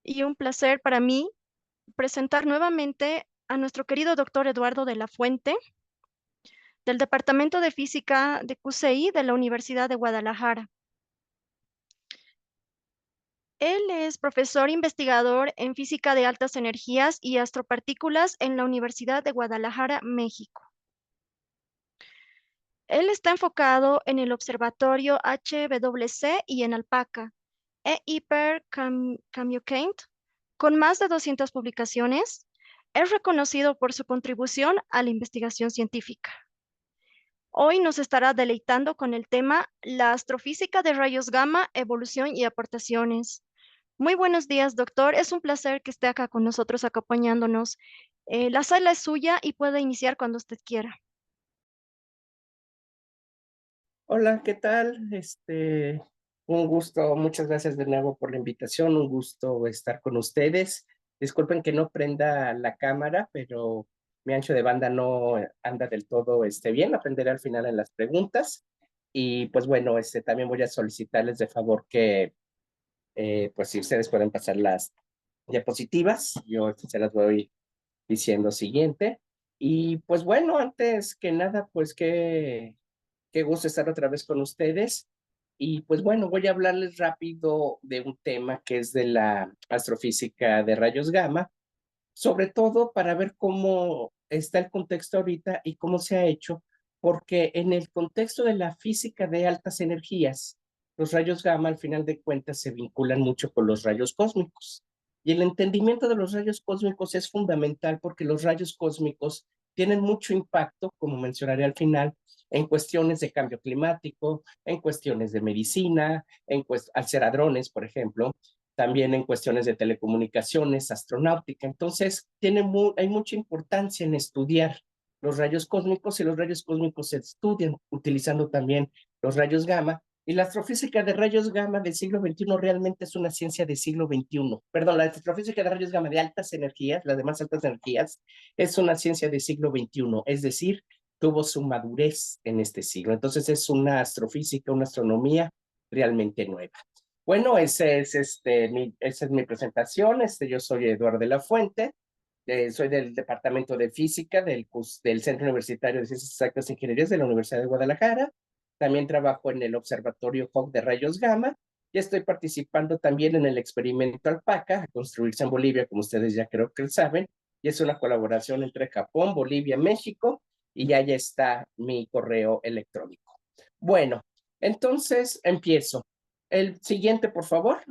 Y un placer para mí presentar nuevamente a nuestro querido doctor Eduardo de la Fuente, del Departamento de Física de QCI de la Universidad de Guadalajara. Él es profesor investigador en física de altas energías y astropartículas en la Universidad de Guadalajara, México. Él está enfocado en el observatorio HWC y en Alpaca, e Hyper Kamiokande, con más de 200 publicaciones. Es reconocido por su contribución a la investigación científica. Hoy nos estará deleitando con el tema la astrofísica de rayos gamma, evolución y aportaciones. Muy buenos días, doctor. Es un placer que esté acá con nosotros acompañándonos. La sala es suya y puede iniciar cuando usted quiera. Hola, ¿qué tal? Un gusto, muchas gracias de nuevo por la invitación, un gusto estar con ustedes. Disculpen que no prenda la cámara, pero mi ancho de banda no anda del todo bien, aprenderé al final en las preguntas. Y pues bueno, también voy a solicitarles de favor que, pues si ustedes pueden pasar las diapositivas, yo se las voy diciendo siguiente. Y pues bueno, antes que nada, pues qué gusto estar otra vez con ustedes. Y pues bueno, voy a hablarles rápido de un tema que es de la astrofísica de rayos gamma, sobre todo para ver cómo está el contexto ahorita y cómo se ha hecho, porque en el contexto de la física de altas energías, los rayos gamma al final de cuentas se vinculan mucho con los rayos cósmicos. Y el entendimiento de los rayos cósmicos es fundamental porque los rayos cósmicos tienen mucho impacto, como mencionaré al final, en cuestiones de cambio climático, en cuestiones de medicina, al ser hadrones, por ejemplo, también en cuestiones de telecomunicaciones, astronáutica. Entonces, hay mucha importancia en estudiar los rayos cósmicos y los rayos cósmicos se estudian utilizando también los rayos gamma. Y la astrofísica de rayos gamma del siglo XXI realmente es una ciencia del siglo XXI. Perdón, la astrofísica de rayos gamma de altas energías, las demás altas energías, es una ciencia del siglo XXI, es decir, tuvo su madurez en este siglo. Entonces es una astrofísica, una astronomía realmente nueva. Bueno, esa es mi presentación. Yo soy Eduardo de la Fuente, soy del Departamento de Física del Centro Universitario de Ciencias Exactas e Ingenierías de la Universidad de Guadalajara. También trabajo en el Observatorio Hawk de Rayos Gamma y estoy participando también en el experimento Alpaca, a construirse en Bolivia, como ustedes ya creo que saben, y es una colaboración entre Japón, Bolivia, México, y ya está mi correo electrónico. Bueno, entonces empiezo. El siguiente, por favor.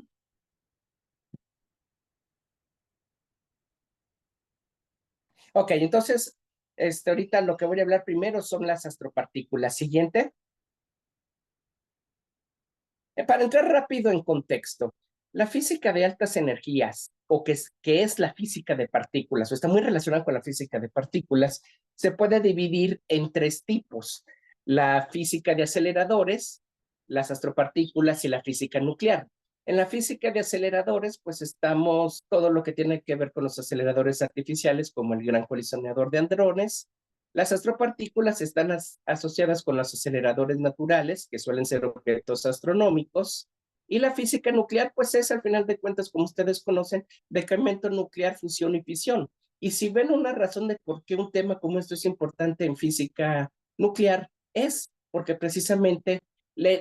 Ok, entonces, ahorita lo que voy a hablar primero son las astropartículas. Siguiente. Para entrar rápido en contexto, la física de altas energías, o que es la física de partículas, o está muy relacionada con la física de partículas, se puede dividir en tres tipos: la física de aceleradores, las astropartículas y la física nuclear. En la física de aceleradores, pues estamos todo lo que tiene que ver con los aceleradores artificiales, como el Gran Colisionador de Hadrones. Las astropartículas están asociadas con los aceleradores naturales, que suelen ser objetos astronómicos, y la física nuclear, pues es al final de cuentas, como ustedes conocen, decaimiento nuclear, fusión y fisión. Y si ven una razón de por qué un tema como esto es importante en física nuclear, es porque precisamente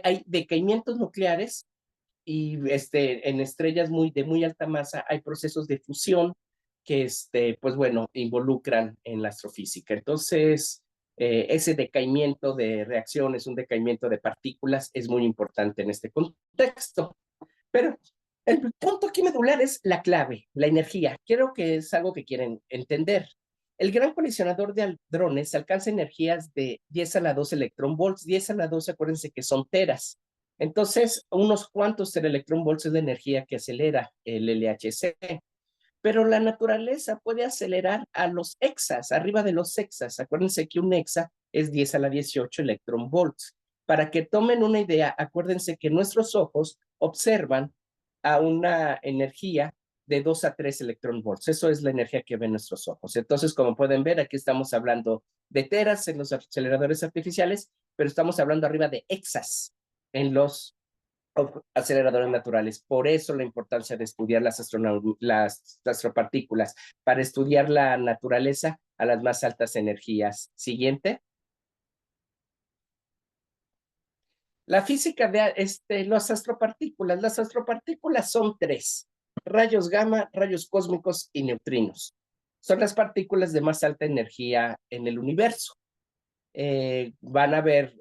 hay decaimientos nucleares y en estrellas de muy alta masa hay procesos de fusión que, pues bueno, involucran en la astrofísica. Entonces, ese decaimiento de reacciones, un decaimiento de partículas es muy importante en este contexto. Pero el punto aquí medular es la clave, la energía. Creo que es algo que quieren entender. El gran colisionador de hadrones alcanza energías de 10 a la 2 electronvolts. 10 a la 12, acuérdense que son teras. Entonces, unos cuantos teraelectronvolts es la energía que acelera el LHC. Pero la naturaleza puede acelerar a los exas, arriba de los exas. Acuérdense que un exa es 10 a la 18 electronvolts. Para que tomen una idea, acuérdense que nuestros ojos observan a una energía de 2 a 3 electronvolts. Eso es la energía que ven nuestros ojos. Entonces, como pueden ver, aquí estamos hablando de teras en los aceleradores artificiales, pero estamos hablando arriba de exas en los aceleradores naturales. Por eso la importancia de estudiar las astropartículas, para estudiar la naturaleza a las más altas energías. Siguiente. La física de las astropartículas. Las astropartículas son tres: rayos gamma, rayos cósmicos y neutrinos. Son las partículas de más alta energía en el universo. Van a ver,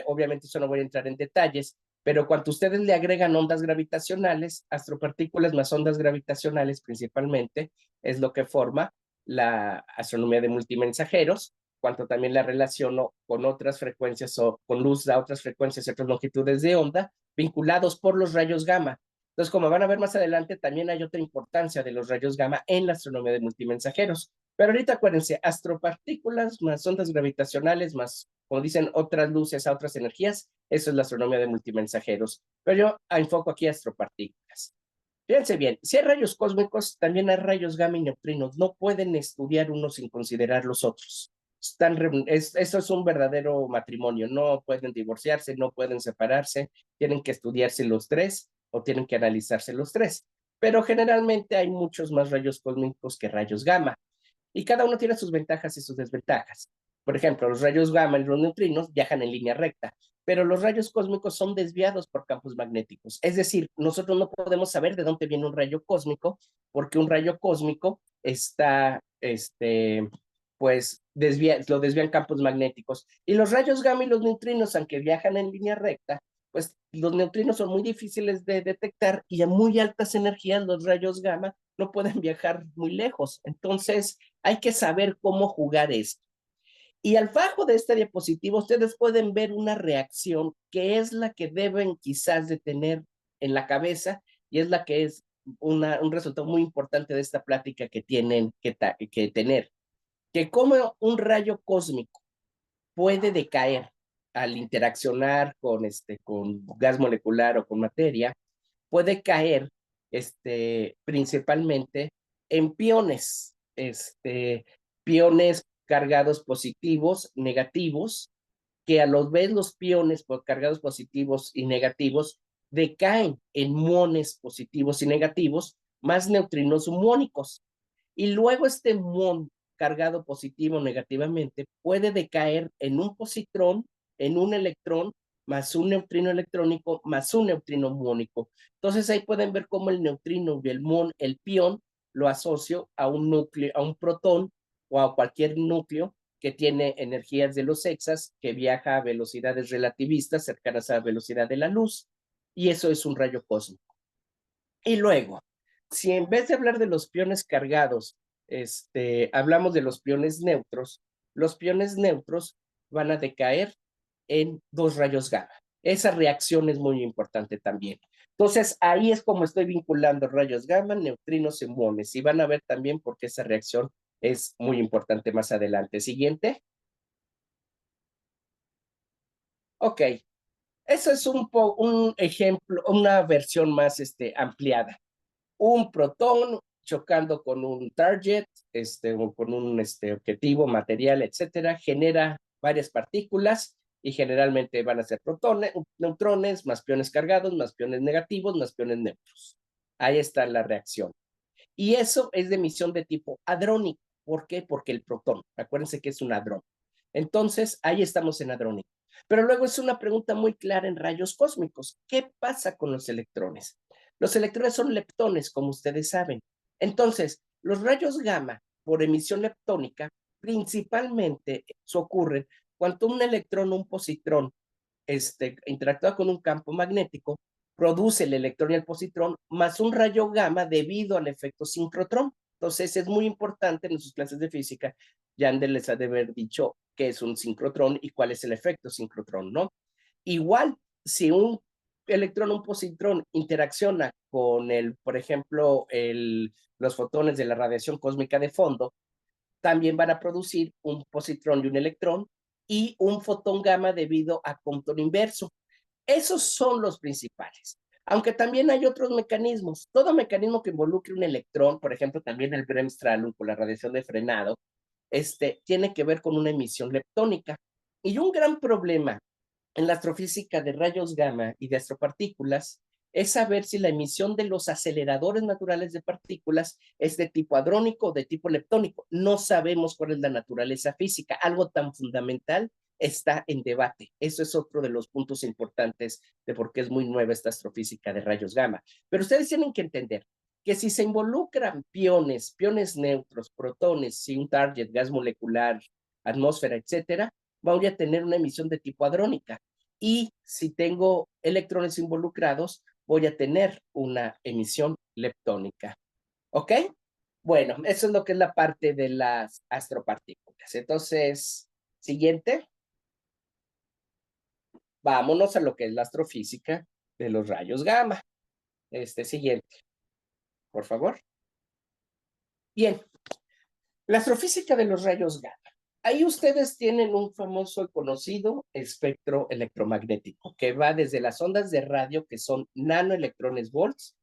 obviamente eso no voy a entrar en detalles, pero cuando ustedes le agregan ondas gravitacionales, astropartículas más ondas gravitacionales principalmente, es lo que forma la astronomía de multimensajeros, cuanto también la relaciono con otras frecuencias o con luz a otras frecuencias y otras longitudes de onda, vinculados por los rayos gamma. Entonces, como van a ver más adelante, también hay otra importancia de los rayos gamma en la astronomía de multimensajeros. Pero ahorita acuérdense, astropartículas más ondas gravitacionales más, como dicen, otras luces a otras energías, eso es la astronomía de multimensajeros. Pero yo enfoco aquí astropartículas. Fíjense bien, si hay rayos cósmicos, también hay rayos gamma y neutrinos. No pueden estudiar uno sin considerar los otros. Eso es un verdadero matrimonio. No pueden divorciarse, no pueden separarse. Tienen que estudiarse los tres o tienen que analizarse los tres. Pero generalmente hay muchos más rayos cósmicos que rayos gamma. Y cada uno tiene sus ventajas y sus desventajas. Por ejemplo, los rayos gamma y los neutrinos viajan en línea recta, pero los rayos cósmicos son desviados por campos magnéticos. Es decir, nosotros no podemos saber de dónde viene un rayo cósmico, porque un rayo cósmico está, pues, lo desvían campos magnéticos. Y los rayos gamma y los neutrinos, aunque viajan en línea recta, pues los neutrinos son muy difíciles de detectar y a muy altas energías los rayos gamma no pueden viajar muy lejos. Entonces, hay que saber cómo jugar esto. Y al bajo de esta diapositiva ustedes pueden ver una reacción que es la que deben quizás de tener en la cabeza y es la que es un resultado muy importante de esta plática que tienen que tener. Que como un rayo cósmico puede decaer al interaccionar con gas molecular o con materia, puede caer principalmente en piones, piones cargados positivos, negativos, que a los vez los piones cargados positivos y negativos decaen en muones positivos y negativos, más neutrinos muónicos. Y luego este muón cargado positivo o negativamente puede decaer en un positrón, en un electrón, más un neutrino electrónico, más un neutrino muónico. Entonces ahí pueden ver cómo el neutrino y el muón, el pión, lo asocio a un núcleo, a un protón o a cualquier núcleo que tiene energías de los hexas, que viaja a velocidades relativistas cercanas a la velocidad de la luz, y eso es un rayo cósmico. Y luego, si en vez de hablar de los piones cargados, hablamos de los piones neutros van a decaer en dos rayos gamma. Esa reacción es muy importante también. Entonces, ahí es como estoy vinculando rayos gamma, neutrinos y muones. Y van a ver también por qué esa reacción es muy importante más adelante. Siguiente. Ok, eso es un ejemplo, una versión más ampliada. Un protón chocando con un target, o con un objetivo, material, etcétera, genera varias partículas y generalmente van a ser protones, neutrones, más piones cargados, más piones negativos, más piones neutros. Ahí está la reacción. Y eso es de emisión de tipo hadrónico. ¿Por qué? Porque el protón, acuérdense que es un hadrón. Entonces, ahí estamos en hadrónico. Pero luego es una pregunta muy clara en rayos cósmicos. ¿Qué pasa con los electrones? Los electrones son leptones, como ustedes saben. Entonces, los rayos gamma por emisión leptónica principalmente ocurren cuando un electrón o un positrón interactúa con un campo magnético, produce el electrón y el positrón más un rayo gamma debido al efecto sincrotrón. Entonces es muy importante en sus clases de física, Yandel les ha de haber dicho qué es un sincrotrón y cuál es el efecto sincrotrón, ¿no? Igual, si un electrón o un positrón interacciona con por ejemplo, los fotones de la radiación cósmica de fondo, también van a producir un positrón y un electrón y un fotón gamma debido a Compton inverso. Esos son los principales. Aunque también hay otros mecanismos. Todo mecanismo que involucre un electrón, por ejemplo, también el Bremsstrahlung con la radiación de frenado, tiene que ver con una emisión leptónica. Y un gran problema en la astrofísica de rayos gamma y de astropartículas es saber si la emisión de los aceleradores naturales de partículas es de tipo hadrónico o de tipo leptónico. No sabemos cuál es la naturaleza física. Algo tan fundamental está en debate. Eso es otro de los puntos importantes de por qué es muy nueva esta astrofísica de rayos gamma. Pero ustedes tienen que entender que si se involucran piones neutros, protones, si un target, gas molecular, atmósfera, etcétera, voy a tener una emisión de tipo hadrónica. Y si tengo electrones involucrados, voy a tener una emisión leptónica. ¿Ok? Bueno, eso es lo que es la parte de las astropartículas. Entonces, siguiente, vámonos a lo que es la astrofísica de los rayos gamma. Siguiente, por favor. Bien, la astrofísica de los rayos gamma. Ahí ustedes tienen un famoso y conocido espectro electromagnético que va desde las ondas de radio, que son nanoelectrones volts,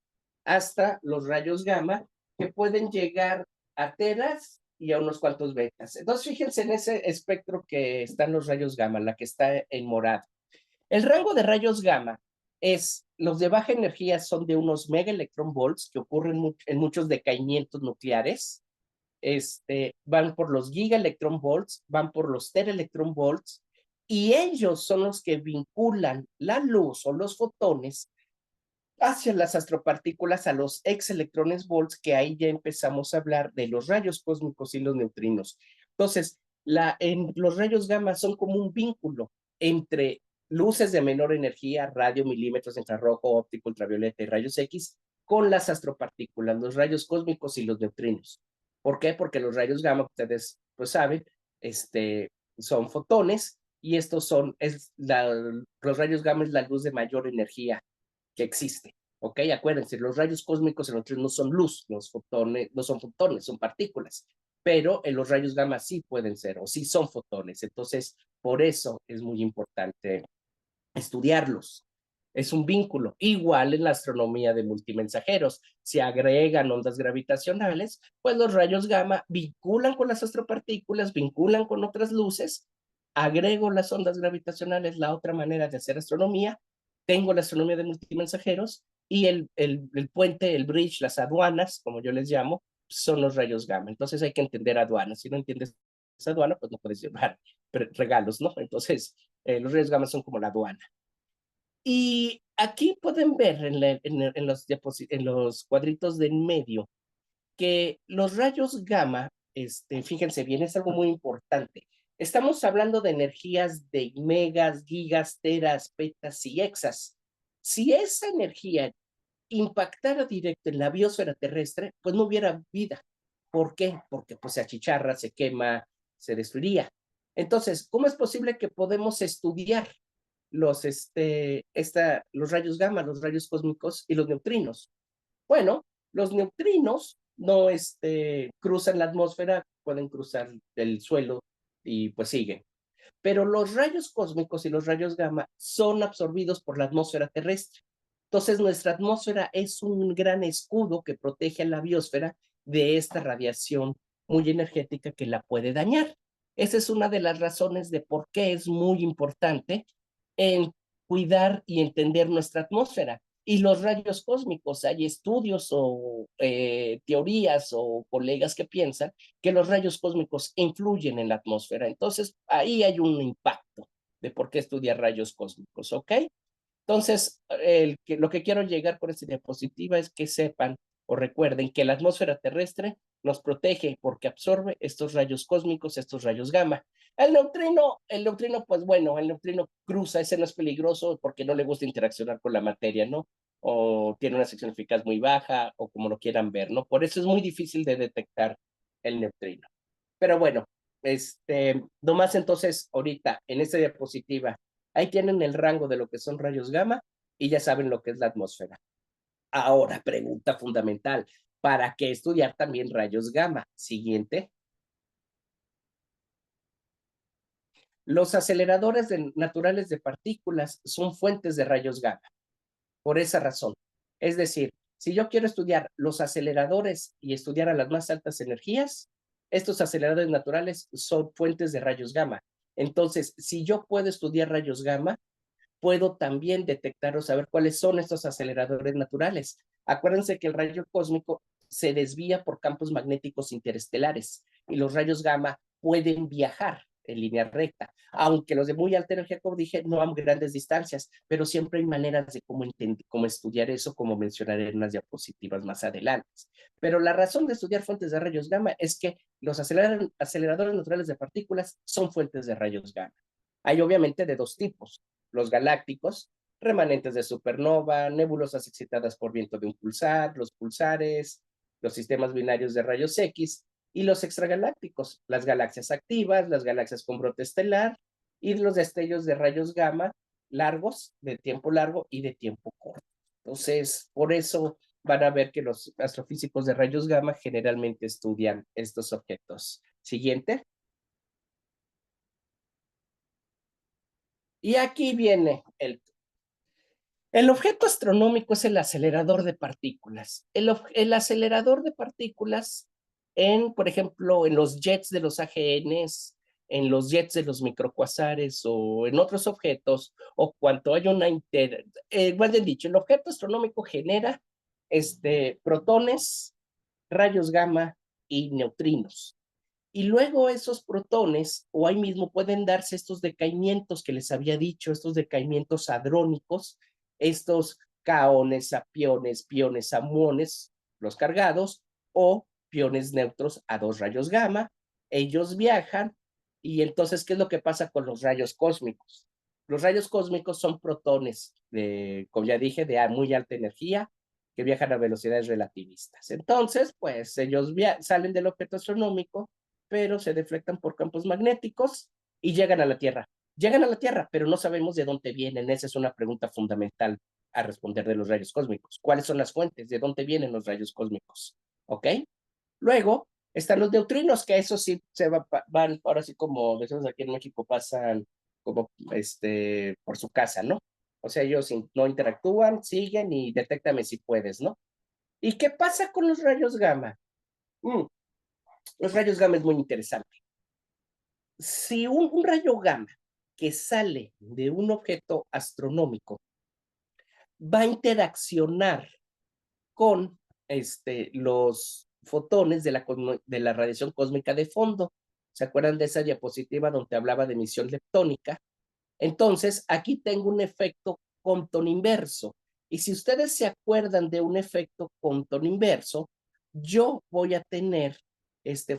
hasta los rayos gamma, que pueden llegar a teras y a unos cuantos betas. Entonces, fíjense en ese espectro que están los rayos gamma, la que está en morado. El rango de rayos gamma es, los de baja energía son de unos megaelectronvolts que ocurren en muchos decaimientos nucleares. Van por los gigaelectronvolts, van por los teraelectronvolts, y ellos son los que vinculan la luz o los fotones hacia las astropartículas, a los exelectrones volts, que ahí ya empezamos a hablar de los rayos cósmicos y los neutrinos. Entonces, los rayos gamma son como un vínculo entre luces de menor energía, radio, milímetros, infrarrojo, óptico, ultravioleta y rayos X, con las astropartículas, los rayos cósmicos y los neutrinos. ¿Por qué? Porque los rayos gamma, ustedes pues saben, son fotones, y estos los rayos gamma es la luz de mayor energía que existe. ¿Ok? Acuérdense, los rayos cósmicos en nosotros no son luz, los fotones no son fotones, son partículas, pero en los rayos gamma sí pueden ser, o sí son fotones. Entonces, por eso es muy importante estudiarlos. Es un vínculo. Igual en la astronomía de multimensajeros. Si agregan ondas gravitacionales, pues los rayos gamma vinculan con las astropartículas, vinculan con otras luces. Agrego las ondas gravitacionales, la otra manera de hacer astronomía. Tengo la astronomía de multimensajeros, y el puente, el bridge, las aduanas, como yo les llamo, son los rayos gamma. Entonces hay que entender aduanas. Si no entiendes esa aduana, pues no puedes llevar regalos, ¿no? Entonces, los rayos gamma son como la aduana. Y aquí pueden ver en los cuadritos de en medio que los rayos gamma, fíjense bien, es algo muy importante. Estamos hablando de energías de megas, gigas, teras, petas y hexas. Si esa energía impactara directo en la biosfera terrestre, pues no hubiera vida. ¿Por qué? Porque pues se achicharra, se quema, se destruiría. Entonces, ¿cómo es posible que podemos estudiar los rayos gamma, los rayos cósmicos y los neutrinos? Bueno, los neutrinos no cruzan la atmósfera, pueden cruzar el suelo y pues siguen. Pero los rayos cósmicos y los rayos gamma son absorbidos por la atmósfera terrestre. Entonces, nuestra atmósfera es un gran escudo que protege a la biosfera de esta radiación muy energética que la puede dañar. Esa es una de las razones de por qué es muy importante en cuidar y entender nuestra atmósfera. Y los rayos cósmicos, hay estudios o teorías o colegas que piensan que los rayos cósmicos influyen en la atmósfera. Entonces, ahí hay un impacto de por qué estudiar rayos cósmicos, ¿ok? Entonces, lo que quiero llegar con esta diapositiva es que sepan o recuerden que la atmósfera terrestre nos protege porque absorbe estos rayos cósmicos, estos rayos gamma. El neutrino, pues bueno, el neutrino cruza, ese no es peligroso porque no le gusta interaccionar con la materia, ¿no? O tiene una sección eficaz muy baja, o como lo quieran ver, ¿no? Por eso es muy difícil de detectar el neutrino. Pero bueno, nomás entonces, ahorita, en esta diapositiva, ahí tienen el rango de lo que son rayos gamma y ya saben lo que es la atmósfera. Ahora, pregunta fundamental, ¿para qué estudiar también rayos gamma? Siguiente. Los aceleradores naturales de partículas son fuentes de rayos gamma, por esa razón. Es decir, si yo quiero estudiar los aceleradores y estudiar a las más altas energías, estos aceleradores naturales son fuentes de rayos gamma. Entonces, si yo puedo estudiar rayos gamma, puedo también detectar o saber cuáles son estos aceleradores naturales. Acuérdense que el rayo cósmico se desvía por campos magnéticos interestelares y los rayos gamma pueden viajar en línea recta, aunque los de muy alta energía, como dije, no a grandes distancias, pero siempre hay maneras de cómo estudiar eso, como mencionaré en unas diapositivas más adelante. Pero la razón de estudiar fuentes de rayos gamma es que los aceleradores naturales de partículas son fuentes de rayos gamma. Hay obviamente de dos tipos, los galácticos, remanentes de supernova, nebulosas excitadas por viento de un pulsar, los pulsares, los sistemas binarios de rayos X, y los extragalácticos, las galaxias activas, las galaxias con brote estelar y los destellos de rayos gamma largos, de tiempo largo y de tiempo corto. Entonces, por eso van a ver que los astrofísicos de rayos gamma generalmente estudian estos objetos. Siguiente. Y aquí viene el objeto astronómico es el acelerador de partículas. El acelerador de partículas por ejemplo, en los jets de los AGNs, en los jets de los microcuasares o en otros objetos, o cuando hay más bien dicho, el objeto astronómico genera protones, rayos gamma y neutrinos. Y luego esos protones, o ahí mismo pueden darse estos decaimientos que les había dicho, estos decaimientos hadrónicos, estos caones, apiones, piones, muones, los cargados, o piones neutros a dos rayos gamma. Ellos viajan, y entonces, ¿qué es lo que pasa con los rayos cósmicos? Los rayos cósmicos son protones, como ya dije, de muy alta energía, que viajan a velocidades relativistas. Entonces, pues ellos salen del objeto astronómico, pero se deflectan por campos magnéticos y llegan a la Tierra. Llegan a la Tierra, pero no sabemos de dónde vienen. Esa es una pregunta fundamental a responder de los rayos cósmicos. ¿Cuáles son las fuentes? ¿De dónde vienen los rayos cósmicos? ¿Ok? Luego están los neutrinos, que eso sí van, ahora sí como decimos aquí en México, pasan como por su casa, ¿no? O sea, ellos no interactúan, siguen y detéctame si puedes, ¿no? ¿Y qué pasa con los rayos gamma? Los rayos gamma es muy interesante. Si un rayo gamma que sale de un objeto astronómico va a interaccionar con los fotones de la radiación cósmica de fondo. ¿Se acuerdan de esa diapositiva donde hablaba de emisión leptónica? Entonces, aquí tengo un efecto Compton inverso. Y si ustedes se acuerdan de un efecto Compton inverso, yo voy a tener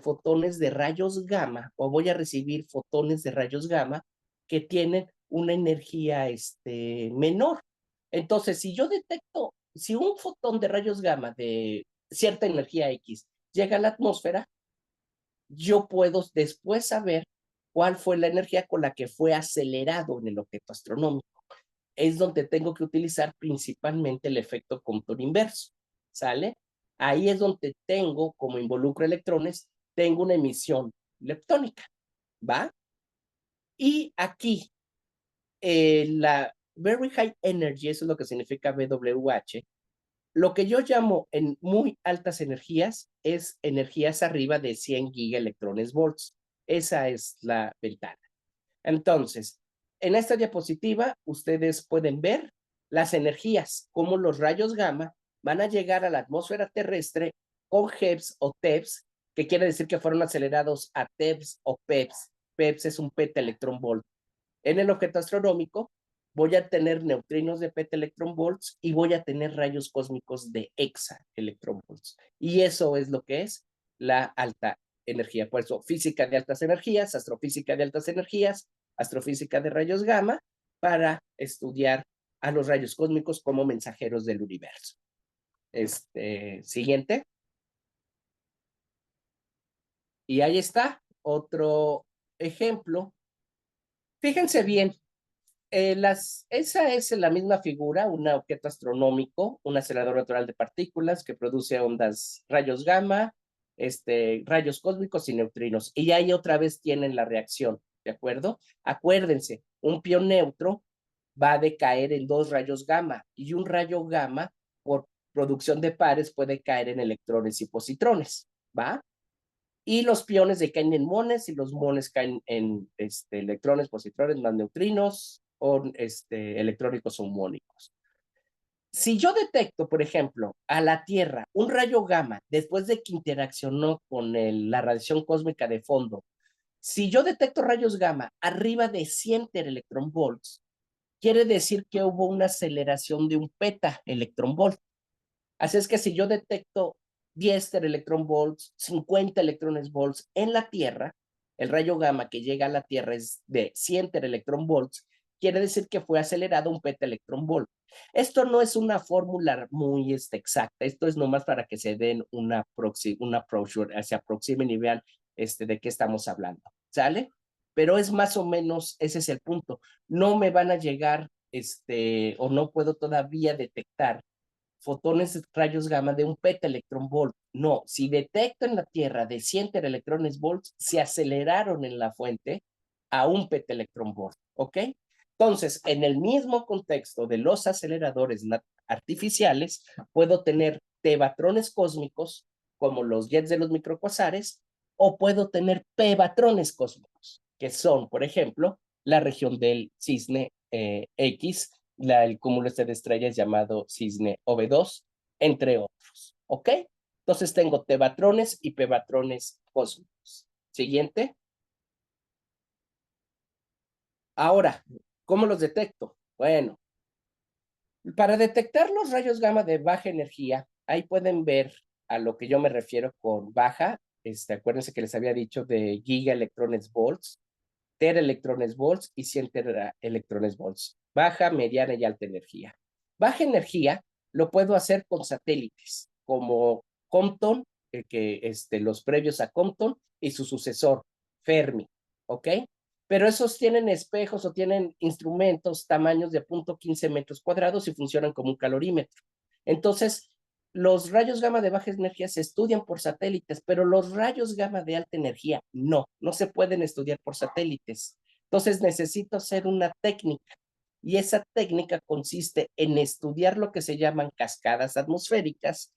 fotones de rayos gamma, o voy a recibir fotones de rayos gamma que tienen una energía menor. Entonces, si yo detecto, si un fotón de rayos gamma de cierta energía X llega a la atmósfera, yo puedo después saber cuál fue la energía con la que fue acelerado en el objeto astronómico. Es donde tengo que utilizar principalmente el efecto Compton inverso, ¿sale? Ahí es donde tengo, como involucro electrones, tengo una emisión leptónica, ¿va? Y aquí, la Very High Energy, eso es lo que significa BWH, lo que yo llamo en muy altas energías es energías arriba de 100 gigaelectrones volts. Esa es la ventana. Entonces, en esta diapositiva ustedes pueden ver las energías, cómo los rayos gamma van a llegar a la atmósfera terrestre con HEPS o TEPS, que quiere decir que fueron acelerados a TEPS o PEPS. PEPS es un peta-electrón-volt. En el objeto astronómico voy a tener neutrinos de peta-electron-volts y voy a tener rayos cósmicos de hexa-electron-volts. Y eso es lo que es la alta energía. Por eso, física de altas energías, astrofísica de altas energías, astrofísica de rayos gamma, para estudiar a los rayos cósmicos como mensajeros del universo. Siguiente. Y ahí está otro ejemplo. Fíjense bien, esa es la misma figura, un objeto astronómico, un acelerador natural de partículas que produce ondas, rayos gamma, rayos cósmicos y neutrinos. Y ahí otra vez tienen la reacción, ¿de acuerdo? Acuérdense, un pión neutro va a decaer en dos rayos gamma, y un rayo gamma, por producción de pares, puede caer en electrones y positrones, ¿va? Y los piones decaen en muones y los muones caen en electrones, positrones, más neutrinos, o electrónicos homónicos. Si yo detecto, por ejemplo, a la Tierra un rayo gamma después de que interaccionó con la radiación cósmica de fondo, si yo detecto rayos gamma arriba de 100 tereelectronvolts, quiere decir que hubo una aceleración de un peta electronvolt. Así es que si yo detecto 10 tereelectronvolts, 50 electrones volts en la Tierra, el rayo gamma que llega a la Tierra es de 100 tereelectronvolts, quiere decir que fue acelerado un petaelectronvolt. Esto no es una fórmula muy exacta, esto es nomás para que se den una brochure, se aproximen y vean de qué estamos hablando, ¿sale? Pero es más o menos, ese es el punto. No me van a llegar, o no puedo todavía detectar fotones rayos gamma de un petaelectronvolt. No, si detecto en la Tierra de 100 electrones volts, se aceleraron en la fuente a un petaelectronvolt, ¿ok? Entonces, en el mismo contexto de los aceleradores artificiales, puedo tener tevatrones cósmicos, como los jets de los microcuasares, o puedo tener pevatrones cósmicos, que son, por ejemplo, la región del cisne X, el cúmulo de estrellas llamado cisne OB2, entre otros, ¿ok? Entonces tengo tevatrones y pevatrones cósmicos. Siguiente. Ahora, ¿cómo los detecto? Bueno, para detectar los rayos gamma de baja energía, ahí pueden ver a lo que yo me refiero con baja. Acuérdense que les había dicho de gigaelectrones volts, teraelectrones volts y 100 teraelectrones volts. Baja, mediana y alta energía. Baja energía lo puedo hacer con satélites, como Compton, los previos a Compton y su sucesor, Fermi, ¿ok? Pero esos tienen espejos o tienen instrumentos tamaños de 0.15 metros cuadrados y funcionan como un calorímetro. Entonces, los rayos gamma de baja energía se estudian por satélites, pero los rayos gamma de alta energía no se pueden estudiar por satélites. Entonces necesito hacer una técnica y esa técnica consiste en estudiar lo que se llaman cascadas atmosféricas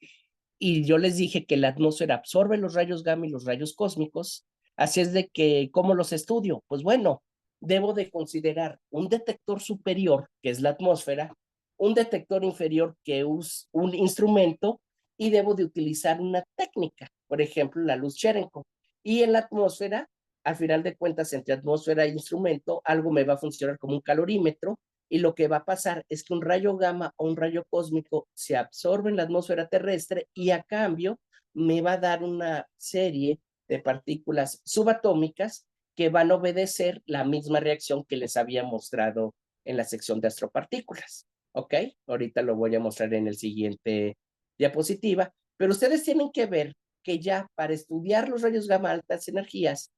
y yo les dije que la atmósfera absorbe los rayos gamma y los rayos cósmicos. Así es de que, ¿cómo los estudio? Pues bueno, debo de considerar un detector superior, que es la atmósfera, un detector inferior, que es un instrumento, y debo de utilizar una técnica, por ejemplo, la luz Cherenkov. Y en la atmósfera, al final de cuentas, entre atmósfera e instrumento, algo me va a funcionar como un calorímetro, y lo que va a pasar es que un rayo gamma o un rayo cósmico se absorbe en la atmósfera terrestre y a cambio me va a dar una serie de partículas subatómicas que van a obedecer la misma reacción que les había mostrado en la sección de astropartículas. ¿Ok? Ahorita lo voy a mostrar en el siguiente diapositiva, pero ustedes tienen que ver que ya para estudiar los rayos gamma altas energías,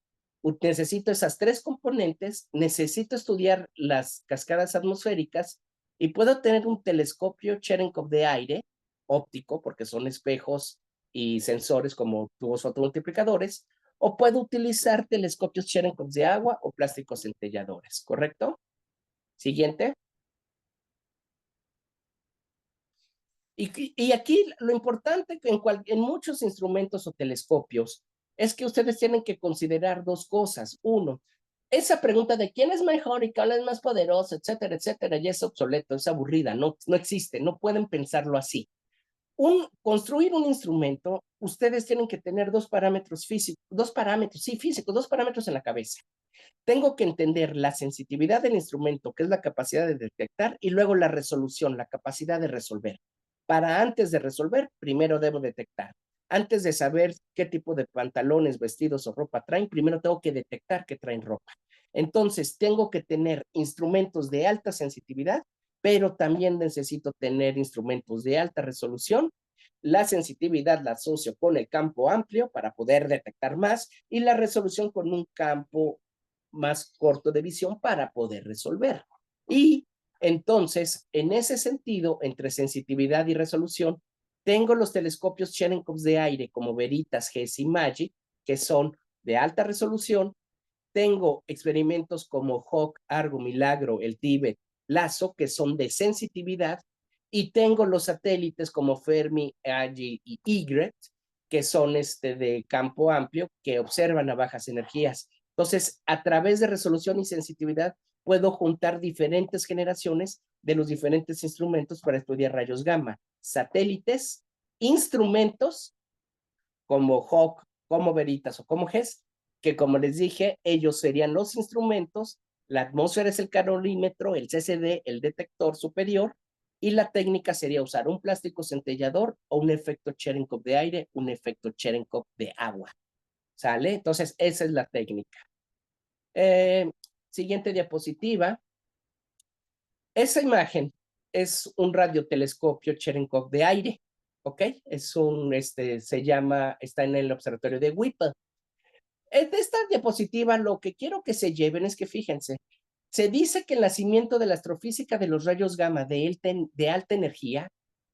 necesito esas tres componentes, necesito estudiar las cascadas atmosféricas y puedo tener un telescopio Cherenkov de aire óptico, porque son espejos y sensores como tubos fotomultiplicadores, o puedo utilizar telescopios Cherenkov de agua o plásticos centelladores, ¿correcto? Siguiente. Y aquí lo importante en muchos instrumentos o telescopios es que ustedes tienen que considerar dos cosas. Uno, esa pregunta de quién es mejor y cuál es más poderoso, etcétera, ya es obsoleto, es aburrida, no existe, no pueden pensarlo así. Construir un instrumento, ustedes tienen que tener dos parámetros físicos, dos parámetros en la cabeza. Tengo que entender la sensitividad del instrumento, que es la capacidad de detectar, y luego la resolución, la capacidad de resolver. Para antes de resolver, primero debo detectar. Antes de saber qué tipo de pantalones, vestidos o ropa traen, primero tengo que detectar que traen ropa. Entonces, tengo que tener instrumentos de alta sensitividad, pero también necesito tener instrumentos de alta resolución. La sensitividad la asocio con el campo amplio para poder detectar más y la resolución con un campo más corto de visión para poder resolver. Y entonces, en ese sentido, entre sensitividad y resolución, tengo los telescopios Cherenkov de aire como Veritas, GES y MAGIC, que son de alta resolución. Tengo experimentos como HAWC, Argo, Milagro, el Tíbet, LASO, que son de sensitividad. Y tengo los satélites como Fermi, Agile y IGRET, que son de campo amplio, que observan a bajas energías. Entonces, a través de resolución y sensitividad, puedo juntar diferentes generaciones de los diferentes instrumentos para estudiar rayos gamma, satélites, instrumentos como Hawk, como Veritas o como GES, que como les dije, ellos serían los instrumentos, la atmósfera es el calorímetro, el CCD, el detector superior, y la técnica sería usar un plástico centellador o un efecto Cherenkov de aire, un efecto Cherenkov de agua. ¿Sale? Entonces, esa es la técnica. Siguiente diapositiva. Esa imagen es un radiotelescopio Cherenkov de aire, ¿ok? Es un, se llama, está en el observatorio de Whipple. De esta diapositiva lo que quiero que se lleven es que fíjense, se dice que el nacimiento de la astrofísica de los rayos gamma de alta energía,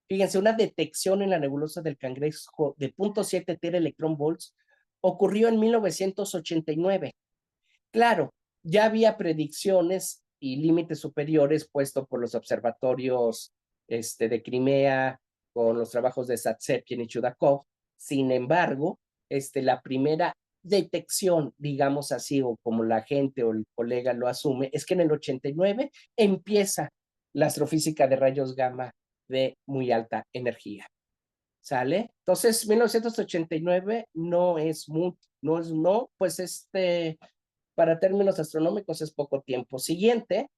fíjense, una detección en la nebulosa del Cangrejo de 0.7 electronvolts ocurrió en 1989. Claro, ya había predicciones y límites superiores puestos por los observatorios de Crimea con los trabajos de Satsepin y Chudakov. Sin embargo, la primera detección, digamos así, o como la gente o el colega lo asume, es que en el 89 empieza la astrofísica de rayos gamma de muy alta energía. ¿Sale? Entonces, 1989 no es muy, no, pues para términos astronómicos es poco tiempo. Siguiente,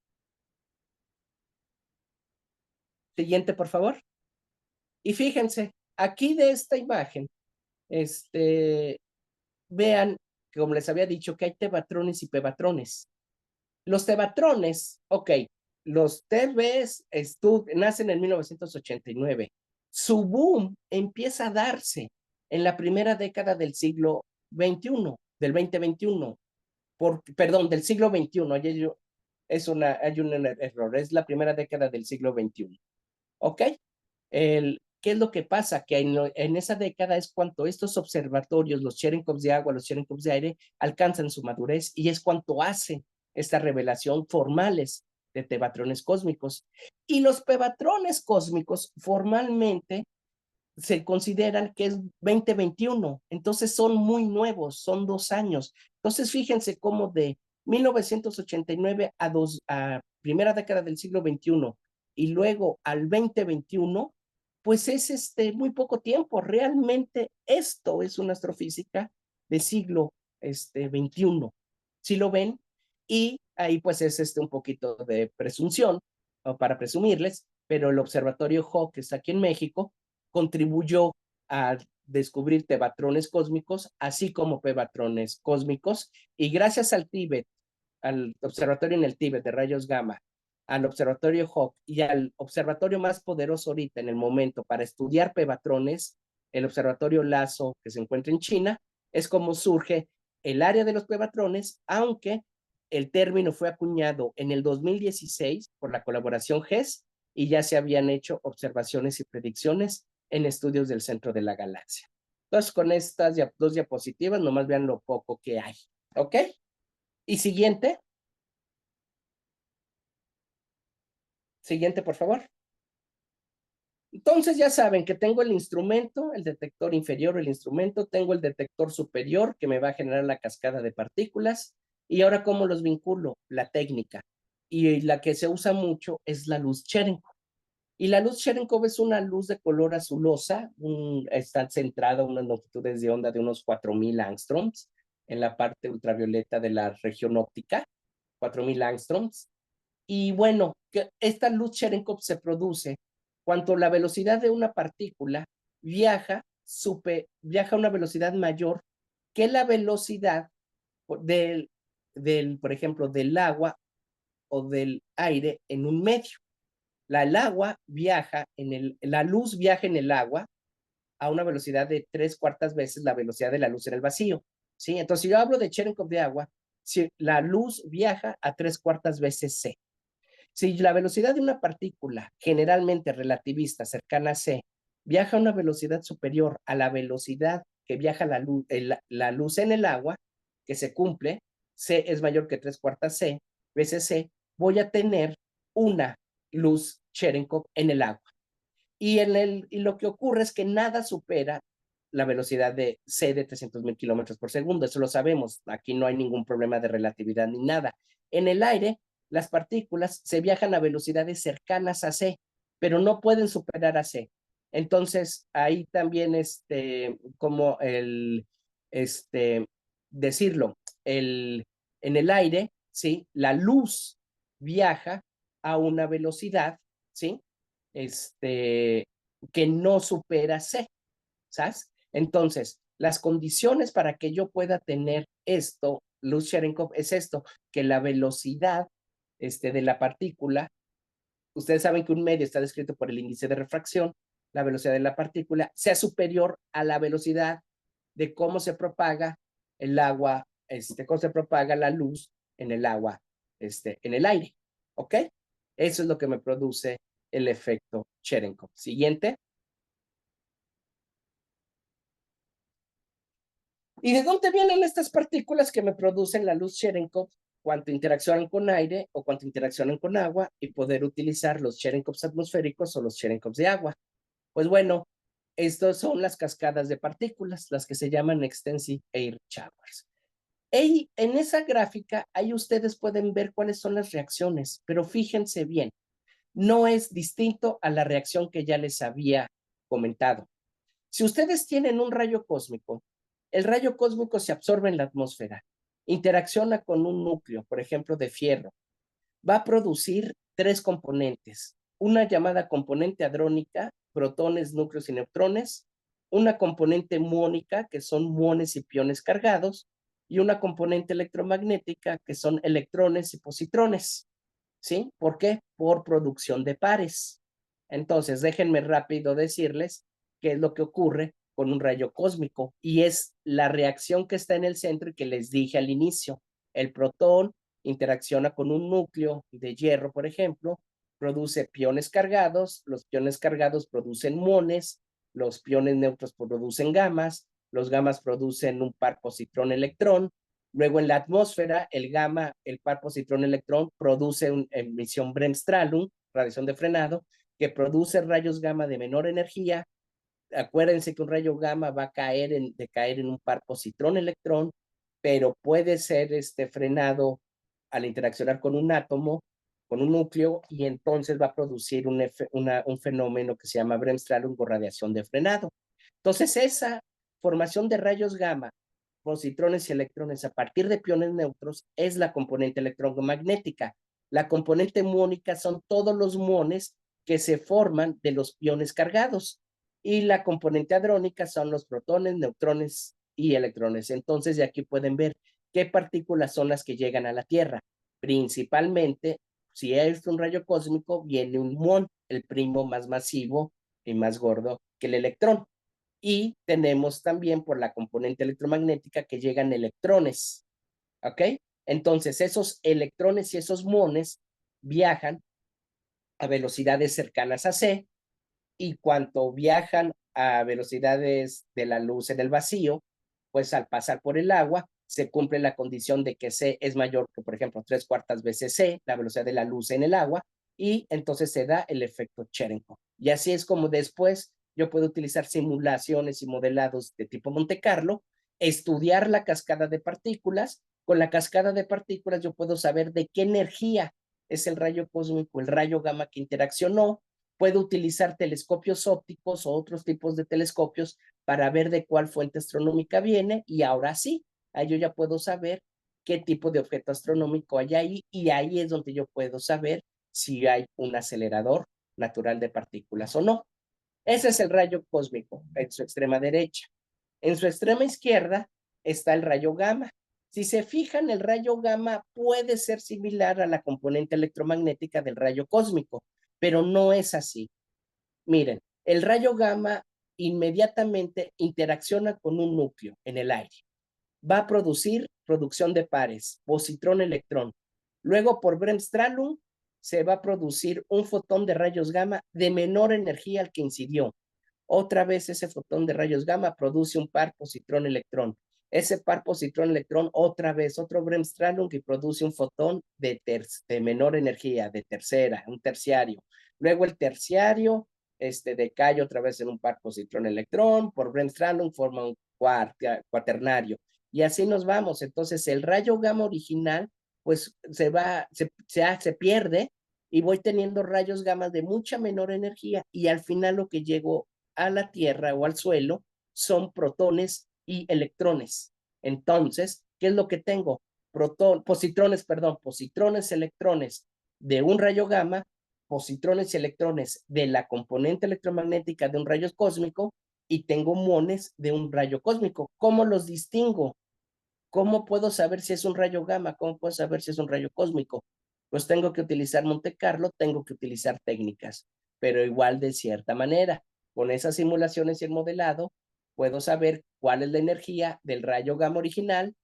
por favor. Y fíjense, aquí de esta imagen, vean, como les había dicho, que hay tebatrones y pebatrones. Los tebatrones, ok, los TBs nacen en 1989. Su boom empieza a darse en la primera década del siglo XXI, del 2021, perdón, del siglo XXI. Hay un error, es la primera década del siglo XXI. ¿Ok? ¿Qué es lo que pasa? Que en esa década es cuando estos observatorios, los Cherenkovs de agua, los Cherenkovs de aire, alcanzan su madurez y es cuando hacen esta revelación formales de tebatrones cósmicos. Y los pebatrones cósmicos formalmente se consideran que es 2021, entonces son muy nuevos, son 2 años. Entonces fíjense cómo de 1989 a primera década del siglo XXI y luego al 2021, pues es muy poco tiempo. Realmente esto es una astrofísica de siglo XXI. ¿Sí lo ven? Y ahí pues es un poquito de presunción, o para presumirles, pero el observatorio Hawk, que está aquí en México, contribuyó a descubrir tebatrones cósmicos, así como pebatrones cósmicos, y gracias al Tíbet, al observatorio en el Tíbet de rayos gamma, al observatorio Hawk y al observatorio más poderoso ahorita en el momento para estudiar pebatrones, el observatorio LASO que se encuentra en China, es como surge el área de los pebatrones, aunque el término fue acuñado en el 2016 por la colaboración GES y ya se habían hecho observaciones y predicciones en estudios del centro de la galaxia. Entonces, con estas 2 diapositivas, nomás vean lo poco que hay. ¿Ok? Y siguiente. Siguiente, por favor. Entonces ya saben que tengo el instrumento, el detector inferior, el instrumento, tengo el detector superior que me va a generar la cascada de partículas. Y ahora, ¿cómo los vinculo? La técnica. Y la que se usa mucho es la luz Cherenkov. Y la luz Cherenkov es una luz de color azulosa, está centrada a unas longitudes de onda de unos 4000 angstroms en la parte ultravioleta de la región óptica, 4000 angstroms. Y bueno, que esta luz Cherenkov se produce cuando la velocidad de una partícula viaja a una velocidad mayor que la velocidad por ejemplo, del agua o del aire en un medio. La luz viaja en el agua a una velocidad de 3/4 veces la velocidad de la luz en el vacío. ¿Sí? Entonces, si yo hablo de Cherenkov de agua, si la luz viaja a 3/4 veces c. Si la velocidad de una partícula, generalmente relativista, cercana a c, viaja a una velocidad superior a la velocidad que viaja la luz en el agua, que se cumple, c es mayor que 3/4 c veces c, voy a tener una luz Cherenkov en el agua. Y lo que ocurre es que nada supera la velocidad de c de 300,000 kilómetros por segundo. Eso lo sabemos. Aquí no hay ningún problema de relatividad ni nada. En el aire, las partículas se viajan a velocidades cercanas a c, pero no pueden superar a c. Entonces, ahí también, como decirlo, en el aire, ¿sí? La luz viaja a una velocidad, ¿sí? Que no supera c, ¿sabes? Entonces, las condiciones para que yo pueda tener esto, luz Cherenkov, es esto, que la velocidad de la partícula, ustedes saben que un medio está descrito por el índice de refracción, la velocidad de la partícula sea superior a la velocidad de cómo se propaga el agua, cómo se propaga la luz en el agua, en el aire, ¿ok? Eso es lo que me produce el efecto Cherenkov. Siguiente. ¿Y de dónde vienen estas partículas que me producen la luz Cherenkov? Cuánto interaccionan con aire o cuánto interaccionan con agua y poder utilizar los Cherenkovs atmosféricos o los Cherenkovs de agua. Pues bueno, estas son las cascadas de partículas, las que se llaman extensive air showers. Y en esa gráfica, ahí ustedes pueden ver cuáles son las reacciones, pero fíjense bien, no es distinto a la reacción que ya les había comentado. Si ustedes tienen un rayo cósmico, el rayo cósmico se absorbe en la atmósfera, interacciona con un núcleo, por ejemplo, de fierro, va a producir tres componentes, una llamada componente hadrónica, protones, núcleos y neutrones, una componente muónica, que son muones y piones cargados, y una componente electromagnética, que son electrones y positrones. ¿Sí? ¿Por qué? Por producción de pares. Entonces, déjenme rápido decirles qué es lo que ocurre con un rayo cósmico, y es la reacción que está en el centro y que les dije al inicio. El protón interacciona con un núcleo de hierro, por ejemplo, produce piones cargados, los piones cargados producen muones, los piones neutros producen gamas, los gamas producen un par positrón-electrón. Luego en la atmósfera, el gamma, el par positrón-electrón, produce una emisión Bremsstrahlung, radiación de frenado, que produce rayos gamma de menor energía. Acuérdense que un rayo gamma va a caer caer en un par positrón-electrón, pero puede ser frenado al interaccionar con un átomo, con un núcleo, y entonces va a producir un fenómeno que se llama Bremsstrahlung o radiación de frenado. Entonces, esa formación de rayos gamma, positrones y electrones a partir de piones neutros es la componente electromagnética. La componente muónica son todos los muones que se forman de los piones cargados, y la componente hadrónica son los protones, neutrones y electrones. Entonces, de aquí pueden ver qué partículas son las que llegan a la Tierra. Principalmente, si es un rayo cósmico, viene un muón, el primo más masivo y más gordo que el electrón. Y tenemos también por la componente electromagnética que llegan electrones, ¿ok? Entonces, esos electrones y esos muones viajan a velocidades cercanas a c, y cuanto viajan a velocidades de la luz en el vacío, pues al pasar por el agua, se cumple la condición de que c es mayor que, por ejemplo, 3/4 veces c, la velocidad de la luz en el agua, y entonces se da el efecto Cherenkov. Y así es como después yo puedo utilizar simulaciones y modelados de tipo Monte Carlo, estudiar la cascada de partículas. Con la cascada de partículas yo puedo saber de qué energía es el rayo cósmico, el rayo gamma que interaccionó. Puedo utilizar telescopios ópticos o otros tipos de telescopios para ver de cuál fuente astronómica viene, y ahora sí, ahí yo ya puedo saber qué tipo de objeto astronómico hay ahí, y ahí es donde yo puedo saber si hay un acelerador natural de partículas o no. Ese es el rayo cósmico en su extrema derecha. En su extrema izquierda está el rayo gamma. Si se fijan, el rayo gamma puede ser similar a la componente electromagnética del rayo cósmico, pero no es así. Miren, el rayo gamma inmediatamente interacciona con un núcleo en el aire. Va a producir producción de pares, positrón-electrón. Luego, por Bremsstrahlung, se va a producir un fotón de rayos gamma de menor energía al que incidió. Otra vez ese fotón de rayos gamma produce un par positrón-electrón. Ese par positrón-electrón, otra vez otro Bremsstrahlung, y produce un fotón de menor energía, de tercera, un terciario. Luego el terciario decae otra vez en un par positrón-electrón, por Bremsstrahlung forma un cuaternario. Y así nos vamos. Entonces, el rayo gamma original pues se pierde y voy teniendo rayos gamma de mucha menor energía y al final lo que llego a la Tierra o al suelo son protones y electrones. Entonces, ¿qué es lo que tengo? Positrones, electrones de un rayo gamma, positrones y electrones de la componente electromagnética de un rayo cósmico y tengo muones de un rayo cósmico. ¿Cómo los distingo? ¿Cómo puedo saber si es un rayo gamma? ¿Cómo puedo saber si es un rayo cósmico? Pues tengo que utilizar Monte Carlo, tengo que utilizar técnicas, pero igual de cierta manera. Con esas simulaciones y el modelado, puedo saber cuál es la energía del rayo gamma original,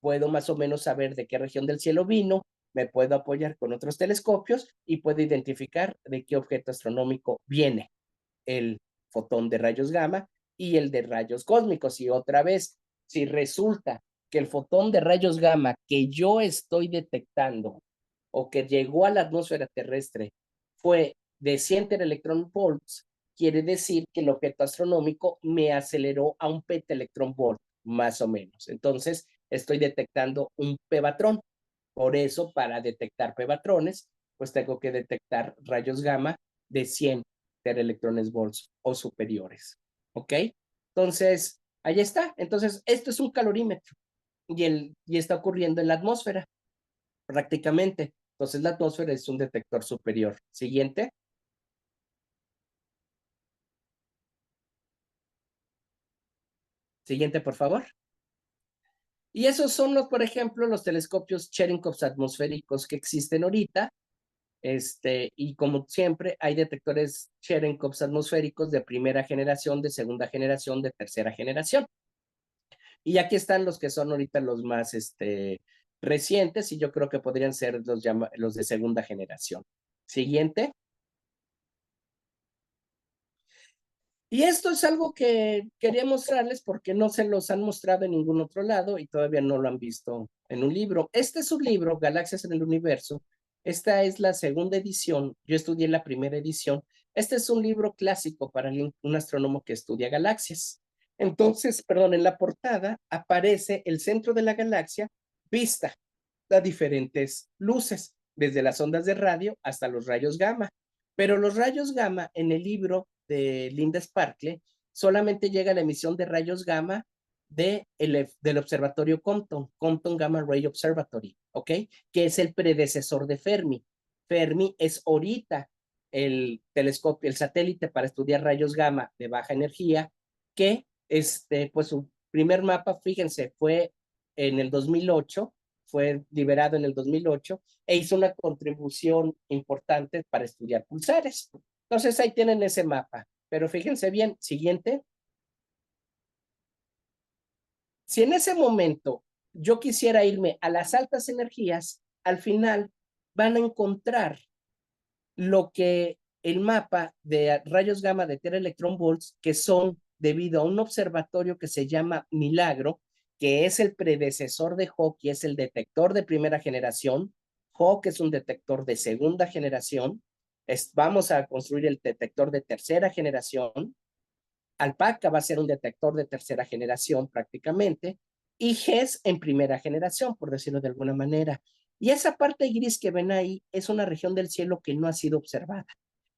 puedo más o menos saber de qué región del cielo vino, me puedo apoyar con otros telescopios y puedo identificar de qué objeto astronómico viene el fotón de rayos gamma y el de rayos cósmicos. Y otra vez, si resulta que el fotón de rayos gamma que yo estoy detectando o que llegó a la atmósfera terrestre fue de 100 volts, quiere decir que el objeto astronómico me aceleró a un petaelectronvolt, más o menos. Entonces, estoy detectando un pebatrón. Por eso, para detectar pebatrones, pues tengo que detectar rayos gamma de 100 electrones volts o superiores. ¿Ok? Entonces, ahí está. Entonces, esto es un calorímetro y está ocurriendo en la atmósfera prácticamente. Entonces, la atmósfera es un detector superior. Siguiente. Siguiente, por favor. Y esos son los, por ejemplo, los telescopios Cherenkov atmosféricos que existen ahorita. Y como siempre, hay detectores Cherenkov atmosféricos de primera generación, de segunda generación, de tercera generación. Y aquí están los que son ahorita los más recientes y yo creo que podrían ser los de segunda generación. Siguiente. Y esto es algo que quería mostrarles porque no se los han mostrado en ningún otro lado y todavía no lo han visto en un libro. Este es un libro, Galaxias en el Universo. Esta es la segunda edición. Yo estudié la primera edición. Este es un libro clásico para un astrónomo que estudia galaxias. Entonces, perdón, en la portada aparece el centro de la galaxia vista a diferentes luces, desde las ondas de radio hasta los rayos gamma. Pero los rayos gamma en el libro de Linda Sparkle solamente llega la emisión de rayos gamma del observatorio Compton Gamma Ray Observatory, ¿ok? Que es el predecesor de Fermi. Fermi es ahorita el telescopio, el satélite para estudiar rayos gamma de baja energía, que pues su primer mapa, fíjense, fue en el 2008, fue liberado en el 2008 e hizo una contribución importante para estudiar pulsares. Entonces ahí tienen ese mapa, pero fíjense bien, siguiente. Si en ese momento yo quisiera irme a las altas energías, al final van a encontrar lo que el mapa de rayos gamma de teraelectronvolts, que son debido a un observatorio que se llama Milagro, que es el predecesor de Hawk y es el detector de primera generación. Hawk es un detector de segunda generación. Vamos a construir el detector de tercera generación. Alpaca va a ser un detector de tercera generación prácticamente. Y GES en primera generación, por decirlo de alguna manera. Y esa parte gris que ven ahí es una región del cielo que no ha sido observada.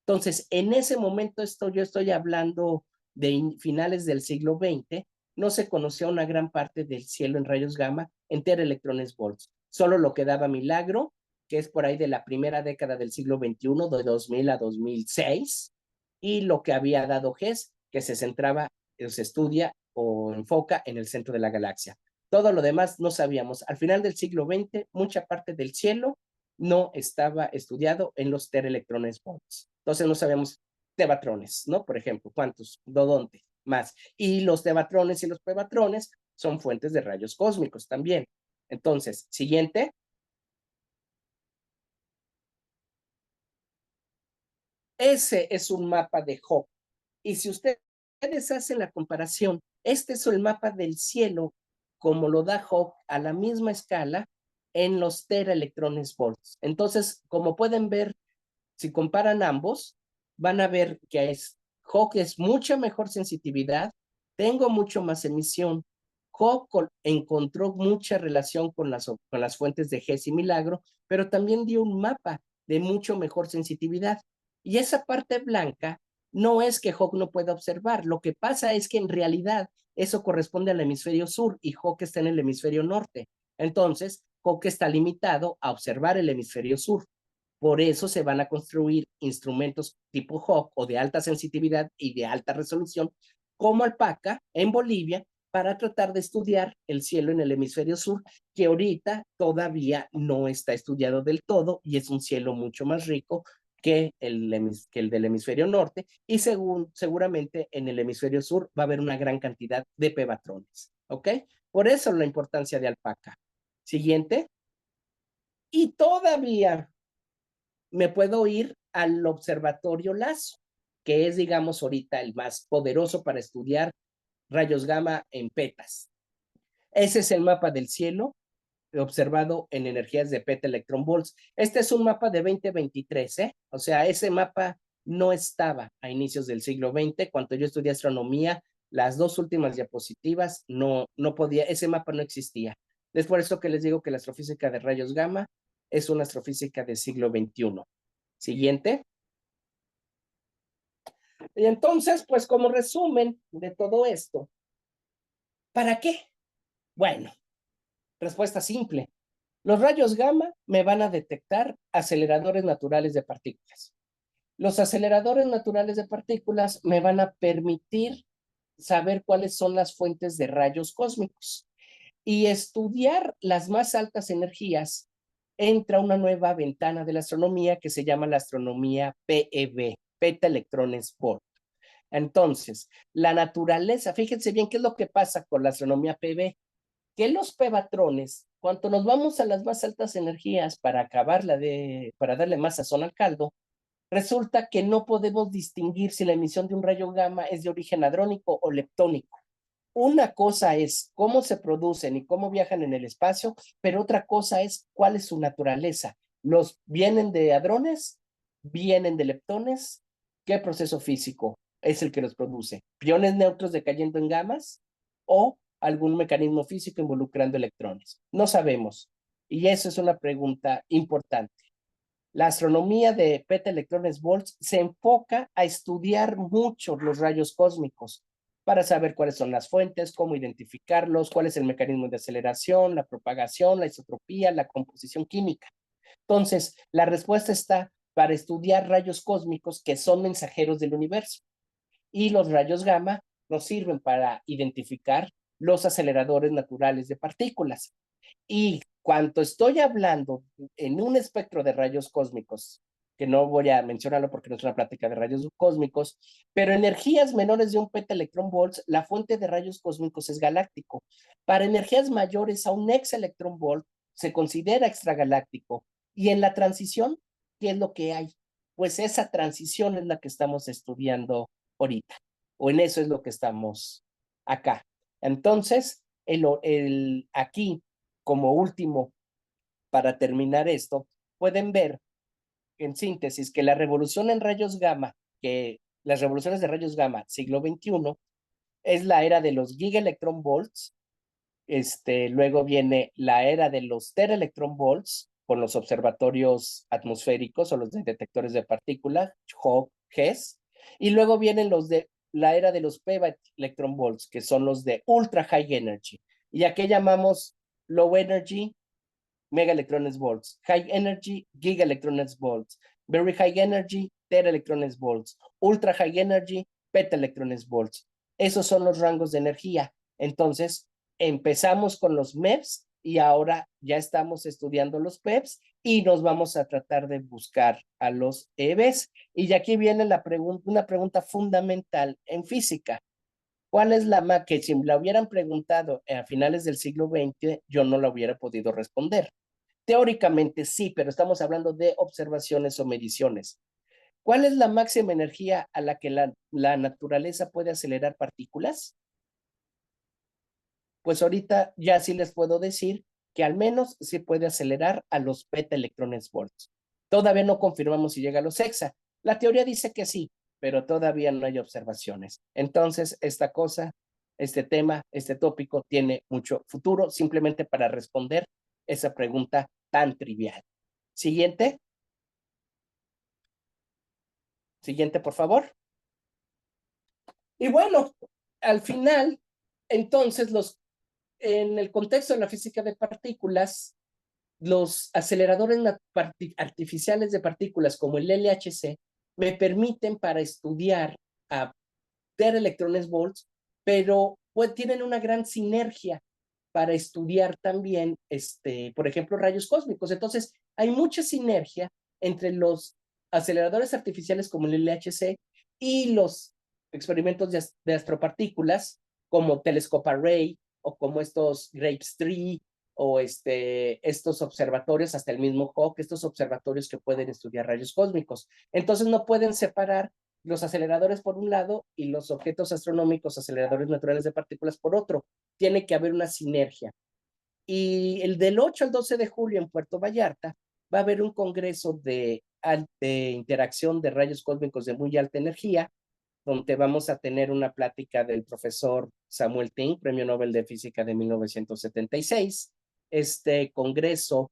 Entonces, en ese momento yo estoy hablando de finales del siglo XX, no se conocía una gran parte del cielo en rayos gamma en teraelectrones volts. Solo lo que daba Milagro, que es por ahí de la primera década del siglo XXI, de 2000 a 2006, y lo que había dado GES, que se centraba, se estudia o enfoca en el centro de la galaxia. Todo lo demás no sabíamos. Al final del siglo XX, mucha parte del cielo no estaba estudiado en los teraelectrones volts. Entonces no sabemos tebatrones, ¿no? Por ejemplo, ¿cuántos? ¿Dónde? Más. Y los tebatrones y los pebatrones son fuentes de rayos cósmicos también. Entonces, siguiente. Ese es un mapa de Hawk. Y si ustedes hacen la comparación, este es el mapa del cielo como lo da Hawk a la misma escala en los teraelectrones volts. Entonces, como pueden ver, si comparan ambos, van a ver que Hawk es mucha mejor sensitividad, tengo mucho más emisión, Hawke encontró mucha relación con las fuentes de Hess y Milagro, pero también dio un mapa de mucho mejor sensitividad. Y esa parte blanca no es que Hawke no pueda observar, lo que pasa es que en realidad eso corresponde al hemisferio sur y Hawke está en el hemisferio norte. Entonces, Hawke está limitado a observar el hemisferio sur. Por eso se van a construir instrumentos tipo Hawke o de alta sensitividad y de alta resolución, como Alpaca en Bolivia, para tratar de estudiar el cielo en el hemisferio sur, que ahorita todavía no está estudiado del todo y es un cielo mucho más rico que el del hemisferio norte, y seguramente en el hemisferio sur va a haber una gran cantidad de pebatrones. ¿Ok? Por eso la importancia de Alpaca. Siguiente. Y todavía me puedo ir al observatorio LASO, que es, digamos, ahorita el más poderoso para estudiar rayos gamma en petas. Ese es el mapa del cielo observado en energías de peta electron volts. Este es un mapa de 2023, ¿eh? O sea, ese mapa no estaba a inicios del siglo XX. Cuando yo estudié astronomía, las dos últimas diapositivas no podía, ese mapa no existía. Es por eso que les digo que la astrofísica de rayos gamma es una astrofísica del siglo XXI. Siguiente. Y entonces, pues como resumen de todo esto, ¿para qué? Bueno, respuesta simple. Los rayos gamma me van a detectar aceleradores naturales de partículas. Los aceleradores naturales de partículas me van a permitir saber cuáles son las fuentes de rayos cósmicos. Y estudiar las más altas energías entra una nueva ventana de la astronomía que se llama la astronomía PeV, Peta Electrones Volt. Entonces, la naturaleza, fíjense bien qué es lo que pasa con la astronomía PeV, que los pebatrones, cuando nos vamos a las más altas energías para para darle más sazón al caldo, resulta que no podemos distinguir si la emisión de un rayo gamma es de origen hadrónico o leptónico. Una cosa es cómo se producen y cómo viajan en el espacio, pero otra cosa es cuál es su naturaleza. ¿Los vienen de hadrones? ¿Vienen de leptones? ¿Qué proceso físico es el que los produce? ¿Piones neutros decayendo en gamas o algún mecanismo físico involucrando electrones? No sabemos. Y eso es una pregunta importante. La astronomía de Peta Electrones Volts se enfoca a estudiar mucho los rayos cósmicos para saber cuáles son las fuentes, cómo identificarlos, cuál es el mecanismo de aceleración, la propagación, la isotropía, la composición química. Entonces, la respuesta está para estudiar rayos cósmicos que son mensajeros del universo. Y los rayos gamma nos sirven para identificar los aceleradores naturales de partículas. Y cuando estoy hablando en un espectro de rayos cósmicos, que no voy a mencionarlo porque no es una plática de rayos cósmicos, pero energías menores de un peta-electrón volts, la fuente de rayos cósmicos es galáctico. Para energías mayores a un ex-electrón volt, se considera extragaláctico. Y en la transición, ¿qué es lo que hay? Pues esa transición es la que estamos estudiando ahorita, o en eso es lo que estamos acá. Entonces, aquí, como último, para terminar esto, pueden ver en síntesis que la revolución en rayos gamma, que las revoluciones de rayos gamma siglo XXI, es la era de los gigaelectronvolts. Luego viene la era de los teraelectronvolts con los observatorios atmosféricos o los detectores de partículas, Hawke, Hess, y luego vienen la era de los pevaelectronvolts, que son los de ultra high energy. ¿Y a qué llamamos low energy? Megaelectrones volts, high energy, gigaelectrones volts, very high energy, teraelectrones volts, ultra high energy, petaelectrones volts. Esos son los rangos de energía. Entonces, empezamos con los MEPS y ahora ya estamos estudiando los PEPS y nos vamos a tratar de buscar a los EVs. Y aquí viene una pregunta fundamental en física. ¿Cuál es la que si la hubieran preguntado a finales del siglo XX, yo no la hubiera podido responder? Teóricamente sí, pero estamos hablando de observaciones o mediciones. ¿Cuál es la máxima energía a la que la naturaleza puede acelerar partículas? Pues ahorita ya sí les puedo decir que al menos se puede acelerar a los petaelectrones volts. Todavía no confirmamos si llega a los hexa. La teoría dice que sí, pero todavía no hay observaciones. Entonces, esta cosa este tema, este tópico tiene mucho futuro, simplemente para responder esa pregunta tan trivial. Siguiente. Siguiente, por favor. Y bueno, al final, entonces, en el contexto de la física de partículas, los aceleradores artificiales de partículas como el LHC me permiten para estudiar a electrones volts, pero pues, tienen una gran sinergia para estudiar también, por ejemplo, rayos cósmicos. Entonces, hay mucha sinergia entre los aceleradores artificiales como el LHC y los experimentos de astropartículas como Telescope Array o como estos Grapes 3 o estos observatorios, hasta el mismo Hawke, estos observatorios que pueden estudiar rayos cósmicos. Entonces no pueden separar los aceleradores por un lado y los objetos astronómicos, aceleradores naturales de partículas por otro. Tiene que haber una sinergia. Y el del 8 al 12 de julio en Puerto Vallarta va a haber un congreso de interacción de rayos cósmicos de muy alta energía, donde vamos a tener una plática del profesor Samuel Ting, Premio Nobel de Física de 1976. Este congreso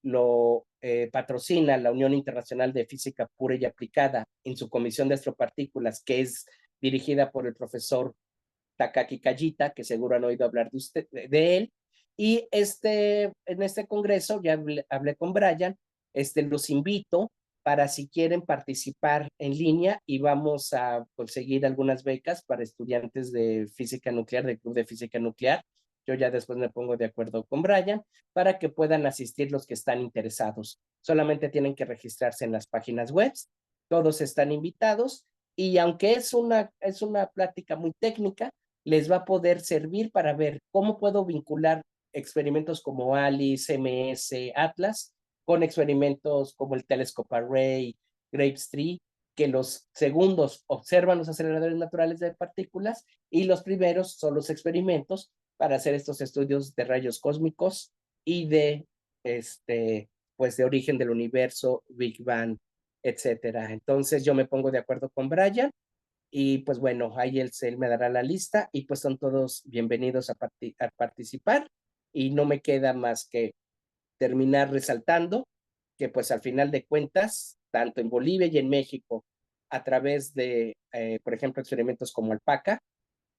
lo patrocina la Unión Internacional de Física Pura y Aplicada en su comisión de astropartículas, que es dirigida por el profesor Takaki Kajita, que seguro han oído hablar de él. Y en este congreso, ya hablé con Brian, los invito para si quieren participar en línea y vamos a conseguir algunas becas para estudiantes de física nuclear, del Club de Física Nuclear. Yo ya después me pongo de acuerdo con Brian para que puedan asistir los que están interesados. Solamente tienen que registrarse en las páginas web. Todos están invitados y aunque es una plática muy técnica, les va a poder servir para ver cómo puedo vincular experimentos como ALICE, MS, Atlas, con experimentos como el Telescope Array, Grapes 3, que los segundos observan los aceleradores naturales de partículas y los primeros son los experimentos para hacer estos estudios de rayos cósmicos y de, pues de origen del universo, Big Bang, etcétera. Entonces yo me pongo de acuerdo con Brian y pues bueno, ahí él me dará la lista y pues son todos bienvenidos a participar y no me queda más que terminar resaltando que pues al final de cuentas, tanto en Bolivia y en México, a través de, por ejemplo, experimentos como Alpaca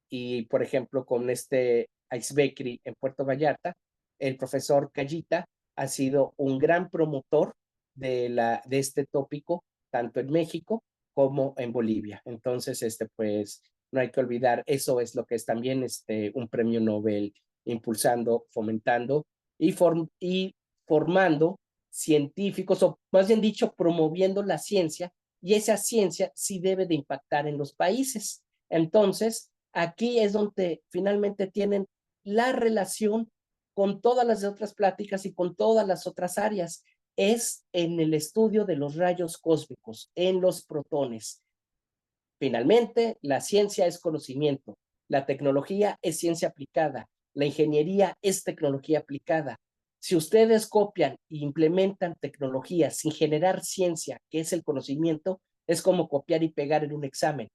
y por ejemplo con este Icebreakery en Puerto Vallarta, el profesor Callita ha sido un gran promotor de este tópico, tanto en México como en Bolivia. Entonces, pues no hay que olvidar, eso es lo que es también un premio Nobel impulsando, fomentando y formando científicos, o más bien dicho, promoviendo la ciencia, y esa ciencia sí debe de impactar en los países. Entonces, aquí es donde finalmente tienen la relación con todas las otras pláticas y con todas las otras áreas. Es en el estudio de los rayos cósmicos, en los protones. Finalmente, la ciencia es conocimiento, la tecnología es ciencia aplicada, la ingeniería es tecnología aplicada. Si ustedes copian e implementan tecnología sin generar ciencia, que es el conocimiento, es como copiar y pegar en un examen.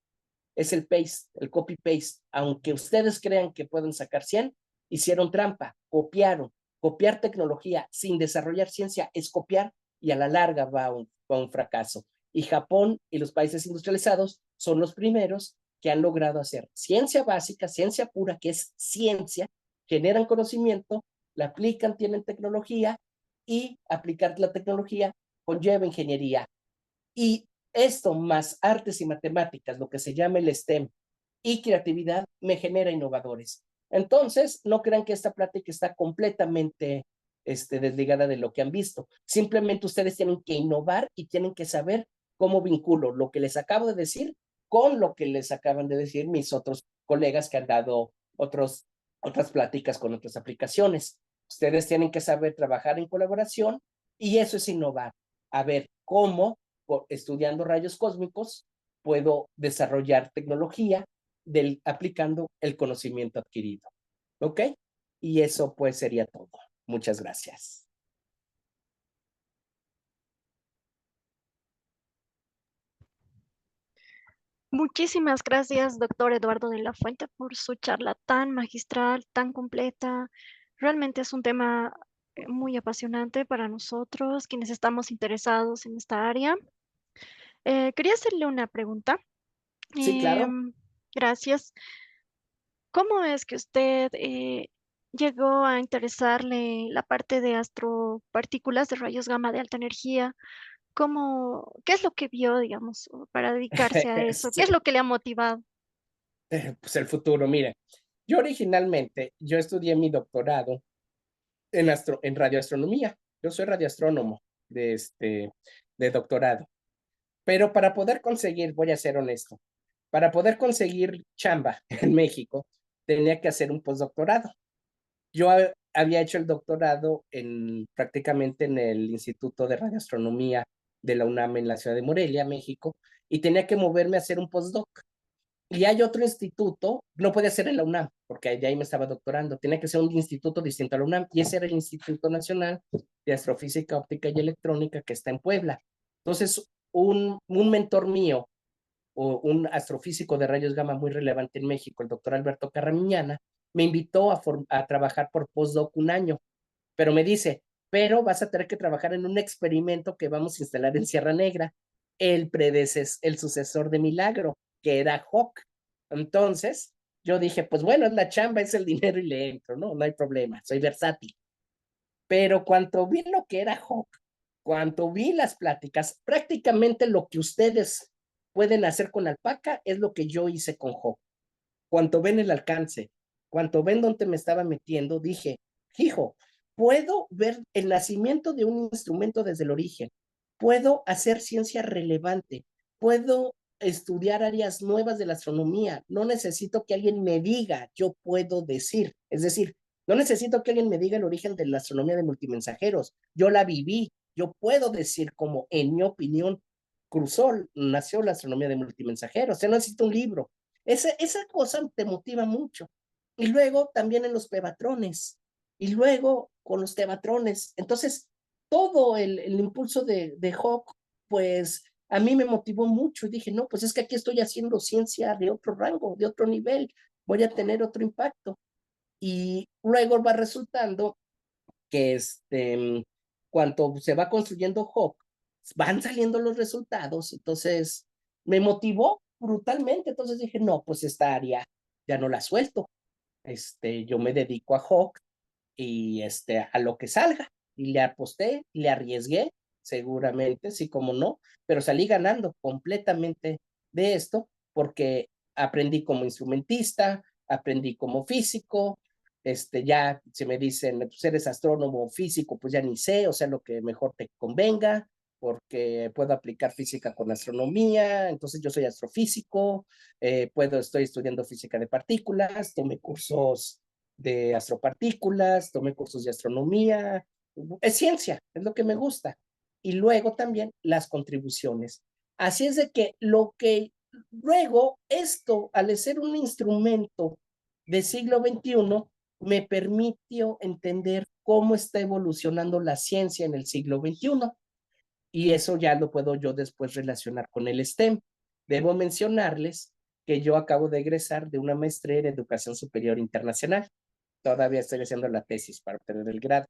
Es el paste, el copy-paste. Aunque ustedes crean que pueden sacar 100, hicieron trampa, copiaron. Copiar tecnología sin desarrollar ciencia es copiar y a la larga va a un fracaso. Y Japón y los países industrializados son los primeros que han logrado hacer ciencia básica, ciencia pura, que es ciencia, generan conocimiento, la aplican, tienen tecnología y aplicar la tecnología conlleva ingeniería. Y esto más artes y matemáticas, lo que se llama el STEM y creatividad, me genera innovadores. Entonces, no crean que esta plática está completamente desligada de lo que han visto. Simplemente ustedes tienen que innovar y tienen que saber cómo vinculo lo que les acabo de decir con lo que les acaban de decir mis otros colegas que han dado otras pláticas con otras aplicaciones. Ustedes tienen que saber trabajar en colaboración y eso es innovar. A ver cómo estudiando rayos cósmicos, puedo desarrollar tecnología aplicando el conocimiento adquirido. ¿Ok? Y eso pues sería todo. Muchas gracias. Muchísimas gracias, doctor Eduardo de la Fuente, por su charla tan magistral, tan completa. Realmente es un tema muy apasionante para nosotros, quienes estamos interesados en esta área. Quería hacerle una pregunta. Sí, claro. Em, gracias. ¿Cómo es que usted llegó a interesarle la parte de astropartículas de rayos gamma de alta energía? ¿Qué es lo que vio, digamos, para dedicarse a eso? ¿Qué es Sí, lo que le ha motivado? pues el futuro, mire, yo originalmente, yo estudié mi doctorado en radioastronomía. Yo soy radioastrónomo de, de doctorado. Pero para poder conseguir, voy a ser honesto, para poder conseguir chamba en México, tenía que hacer un postdoctorado. Yo había hecho el doctorado prácticamente en el Instituto de Radioastronomía de la UNAM en la ciudad de Morelia, México, y tenía que moverme a hacer un postdoc. Y hay otro instituto, no puede ser en la UNAM, porque de ahí me estaba doctorando, tenía que ser un instituto distinto a la UNAM, y ese era el Instituto Nacional de Astrofísica Óptica y Electrónica que está en Puebla. Entonces, un mentor mío, o un astrofísico de rayos gamma muy relevante en México, el doctor Alberto Carramiñana, me invitó a trabajar por postdoc un año, pero me dice, pero vas a tener que trabajar en un experimento que vamos a instalar en Sierra Negra, el sucesor de Milagro, que era Hawk. Entonces, yo dije, pues bueno, es la chamba, es el dinero y le entro, ¿no? No hay problema, soy versátil. Pero cuando vi lo que era Hawk, cuando vi las pláticas, prácticamente lo que ustedes pueden hacer con Alpaca es lo que yo hice con Hawk. Cuando ven el alcance, cuando ven dónde me estaba metiendo, dije, hijo, puedo ver el nacimiento de un instrumento desde el origen, puedo hacer ciencia relevante, puedo estudiar áreas nuevas de la astronomía, no necesito que alguien me diga, yo puedo decir, es decir, no necesito que alguien me diga el origen de la astronomía de multimensajeros, yo la viví, yo puedo decir como en mi opinión cruzó, nació la astronomía de multimensajeros, o sea, no necesito un libro, esa cosa te motiva mucho. Y luego también en los pebatrones. Y luego con los tebatrones. Entonces, todo el impulso de Hawk, pues a mí me motivó mucho. Y dije, no, pues es que aquí estoy haciendo ciencia de otro rango, de otro nivel. Voy a tener otro impacto. Y luego va resultando que cuando se va construyendo Hawk, van saliendo los resultados, entonces me motivó brutalmente, entonces dije, no, pues esta área ya no la suelto, yo me dedico a Hawk y a lo que salga, y le aposté, le arriesgué, seguramente, sí como no, pero salí ganando completamente de esto porque aprendí como instrumentista, aprendí como físico, ya si me dicen, pues eres astrónomo o físico, pues ya ni sé, o sea, lo que mejor te convenga, porque puedo aplicar física con astronomía, entonces yo soy astrofísico, estoy estudiando física de partículas, tomé cursos de astropartículas, tomé cursos de astronomía, es ciencia, es lo que me gusta. Y luego también las contribuciones. Así es de que lo que luego esto, al ser un instrumento del siglo XXI, me permitió entender cómo está evolucionando la ciencia en el siglo XXI. Y eso ya lo puedo yo después relacionar con el STEM. Debo mencionarles que yo acabo de egresar de una maestría en educación superior internacional. Todavía estoy haciendo la tesis para obtener el grado,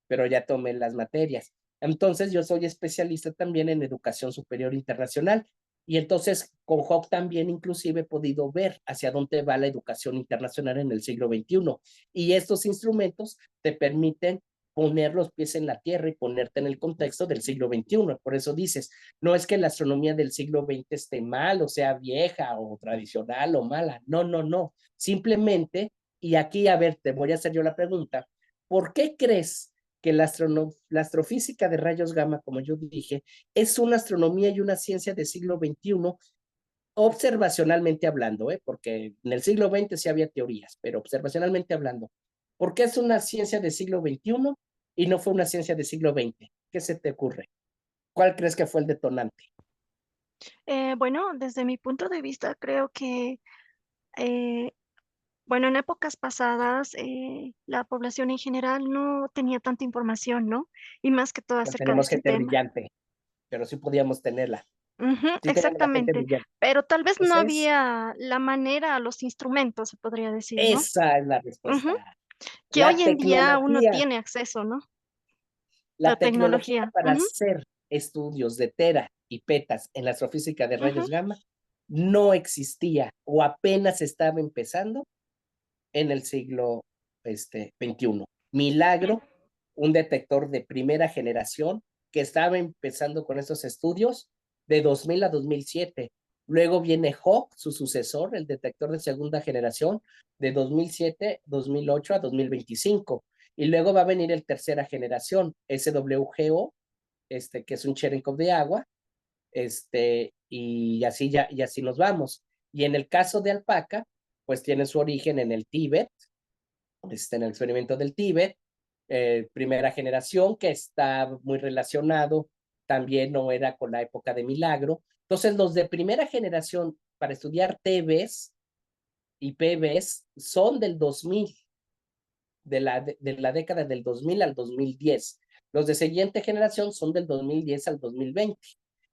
pero ya tomé las materias. Entonces yo soy especialista también en educación superior internacional y entonces con Hawk también inclusive he podido ver hacia dónde va la educación internacional en el siglo XXI. Y estos instrumentos te permiten poner los pies en la tierra y ponerte en el contexto del siglo XXI. Por eso dices, no es que la astronomía del siglo XX esté mal o sea vieja o tradicional o mala. No, no, no. Simplemente, y aquí, a ver, te voy a hacer yo la pregunta, ¿por qué crees que la astrofísica de rayos gamma, como yo dije, es una astronomía y una ciencia del siglo XXI, observacionalmente hablando, porque en el siglo XX sí había teorías, pero observacionalmente hablando, ¿por qué es una ciencia del siglo XXI y no fue una ciencia del siglo XX? ¿Qué se te ocurre? ¿Cuál crees que fue el detonante? Bueno, desde mi punto de vista, creo que, eh, bueno, en épocas pasadas, la población en general no tenía tanta información, ¿no? Y más que todo No acerca de tenemos este gente tema. brillante, pero sí podíamos tenerla. Ujú, Sí tenemos la gente exactamente, brillante. pero tal vez no Entonces, había la manera, los instrumentos, se podría decir, ¿no? esa es la Ujú, respuesta. que La hoy en día uno tecnología, tiene acceso, ¿no? La la tecnología tecnología. para Ujú, hacer estudios de tera y petas en la astrofísica de ujú. rayos gamma no existía o apenas estaba empezando en el siglo XXI. Milagro, un detector de primera generación que estaba empezando con estos estudios de 2000 a 2007. Luego viene Hawk, su sucesor, el detector de segunda generación, de 2007, 2008 a 2025. Y luego va a venir el tercera generación, SWGO, que es un Cherenkov de agua, y así, ya, y así nos vamos. Y en el caso de Alpaca, pues tiene su origen en el Tíbet, en el experimento del Tíbet, primera generación, que está muy relacionado, también no era con la época de Milagro. Entonces, los de primera generación para estudiar TBs y PBs son del 2000, de la década del 2000 al 2010. Los de siguiente generación son del 2010 al 2020.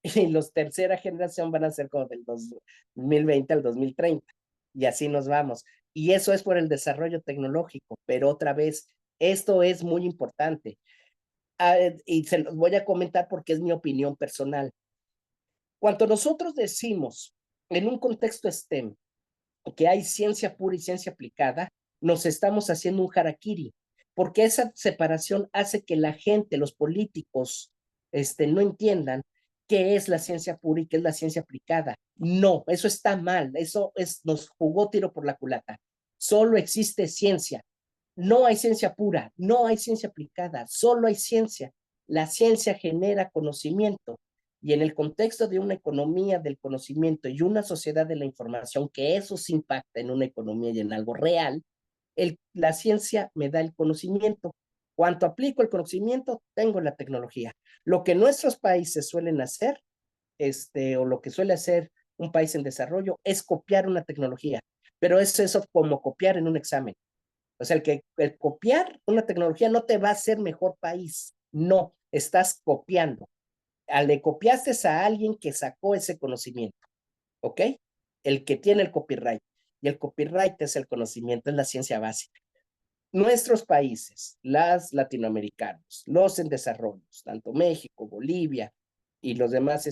Y los tercera generación van a ser como del 2020 al 2030. Y así nos vamos. Y eso es por el desarrollo tecnológico, pero otra vez, esto es muy importante. Y se los voy a comentar porque es mi opinión personal. Cuando nosotros decimos en un contexto STEM que hay ciencia pura y ciencia aplicada, nos estamos haciendo un harakiri, porque esa separación hace que la gente, los políticos, no entiendan qué es la ciencia pura y qué es la ciencia aplicada. No, eso está mal, nos jugó tiro por la culata. Solo existe ciencia, no hay ciencia pura, no hay ciencia aplicada, solo hay ciencia. La ciencia genera conocimiento y en el contexto de una economía del conocimiento y una sociedad de la información, que eso se impacta en una economía y en algo real, la ciencia me da el conocimiento. Cuanto aplico el conocimiento, tengo la tecnología. Lo que nuestros países suelen hacer, o lo que suele hacer un país en desarrollo, es copiar una tecnología. Pero es eso como copiar en un examen. O sea, el copiar una tecnología no te va a hacer mejor país. No, estás copiando. Le copiaste a alguien que sacó ese conocimiento, ¿ok? El que tiene el copyright. Y el copyright es el conocimiento, es la ciencia básica. Nuestros países, las latinoamericanos, los en desarrollo, tanto México, Bolivia y los demás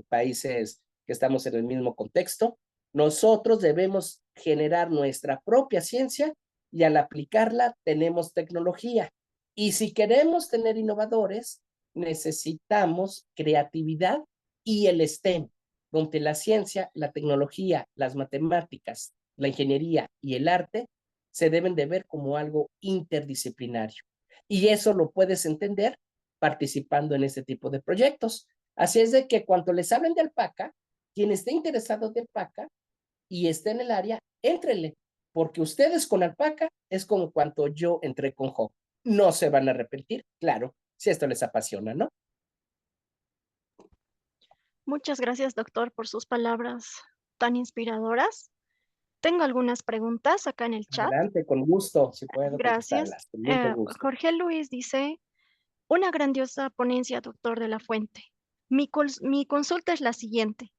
países que estamos en el mismo contexto, nosotros debemos generar nuestra propia ciencia y al aplicarla tenemos tecnología. Y si queremos tener innovadores, necesitamos creatividad y el STEM, donde la ciencia, la tecnología, las matemáticas, la ingeniería y el arte se deben de ver como algo interdisciplinario. Y eso lo puedes entender participando en este tipo de proyectos. Así es de que cuando les hablen de alpaca, quien esté interesado de alpaca y esté en el área, éntrenle, porque ustedes con alpaca es como cuando yo entré con Jo. No se van a arrepentir, claro, si esto les apasiona, ¿no? Muchas gracias, doctor, por sus palabras tan inspiradoras. Tengo algunas preguntas acá en el chat. Adelante, con gusto, si puedo Gracias. contestarlas, con mucho gusto. Jorge Luis dice, una grandiosa ponencia, doctor de la Fuente. Mi consulta es la siguiente.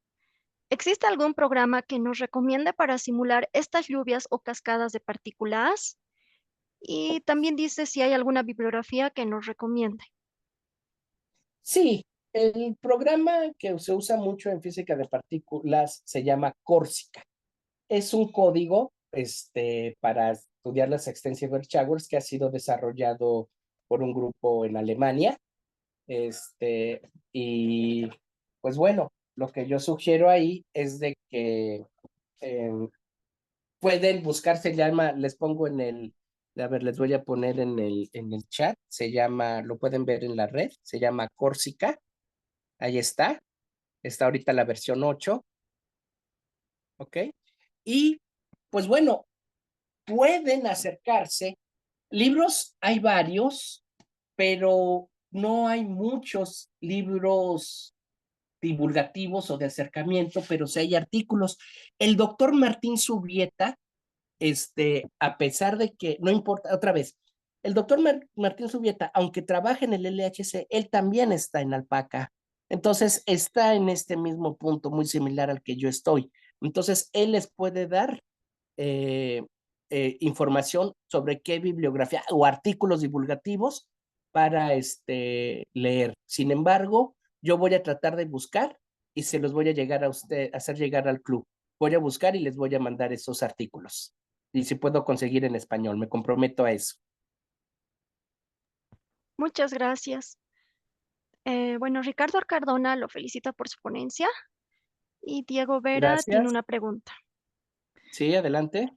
¿Existe algún programa que nos recomiende para simular estas lluvias o cascadas de partículas? Y también dice si hay alguna bibliografía que nos recomiende. Sí, el programa que se usa mucho en física de partículas se llama Corsica. Es un código para estudiar las extensive showers que ha sido desarrollado por un grupo en Alemania. Y pues bueno, lo que yo sugiero ahí es de que eh, pueden buscar, se llama, les pongo a ver, les voy a poner en el chat, se llama, lo pueden ver en la red, se llama Corsica, ahí está ahorita la versión 8, ¿ok? Y pues bueno, pueden acercarse. Libros hay varios, pero no hay muchos libros divulgativos o de acercamiento, pero sí hay artículos. El doctor Martín Subieta, a pesar de que, no importa, otra vez, el doctor Martín Subieta, aunque trabaja en el LHC, él también está en Alpaca. Entonces, está en este mismo punto muy similar al que yo estoy. Entonces, él les puede dar eh, información sobre qué bibliografía o artículos divulgativos para leer. Sin embargo, yo voy a tratar de buscar y se los voy a llegar a usted, hacer llegar al club. Voy a buscar y les voy a mandar esos artículos. Y si puedo conseguir en español, me comprometo a eso. Muchas gracias. Bueno, Ricardo Cardona lo felicita por su ponencia y Diego Vera tiene Gracias. una pregunta. Sí, adelante.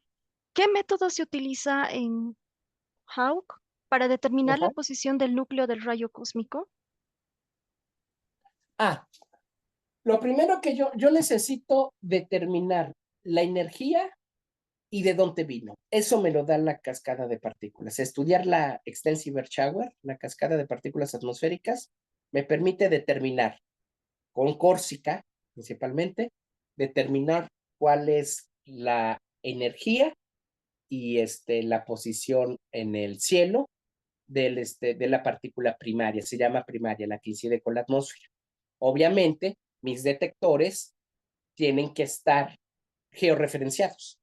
¿Qué método se utiliza en Hawk para determinar la Ajá. posición del núcleo del rayo cósmico? Ah, lo primero que yo necesito determinar la energía y de dónde vino. Eso me lo da la cascada de partículas. Estudiar la extensive shower, la cascada de partículas atmosféricas, me permite determinar, con Córsica principalmente, determinar cuál es la energía y la posición en el cielo de la partícula primaria. Se llama primaria, la que incide con la atmósfera. Obviamente, mis detectores tienen que estar georreferenciados.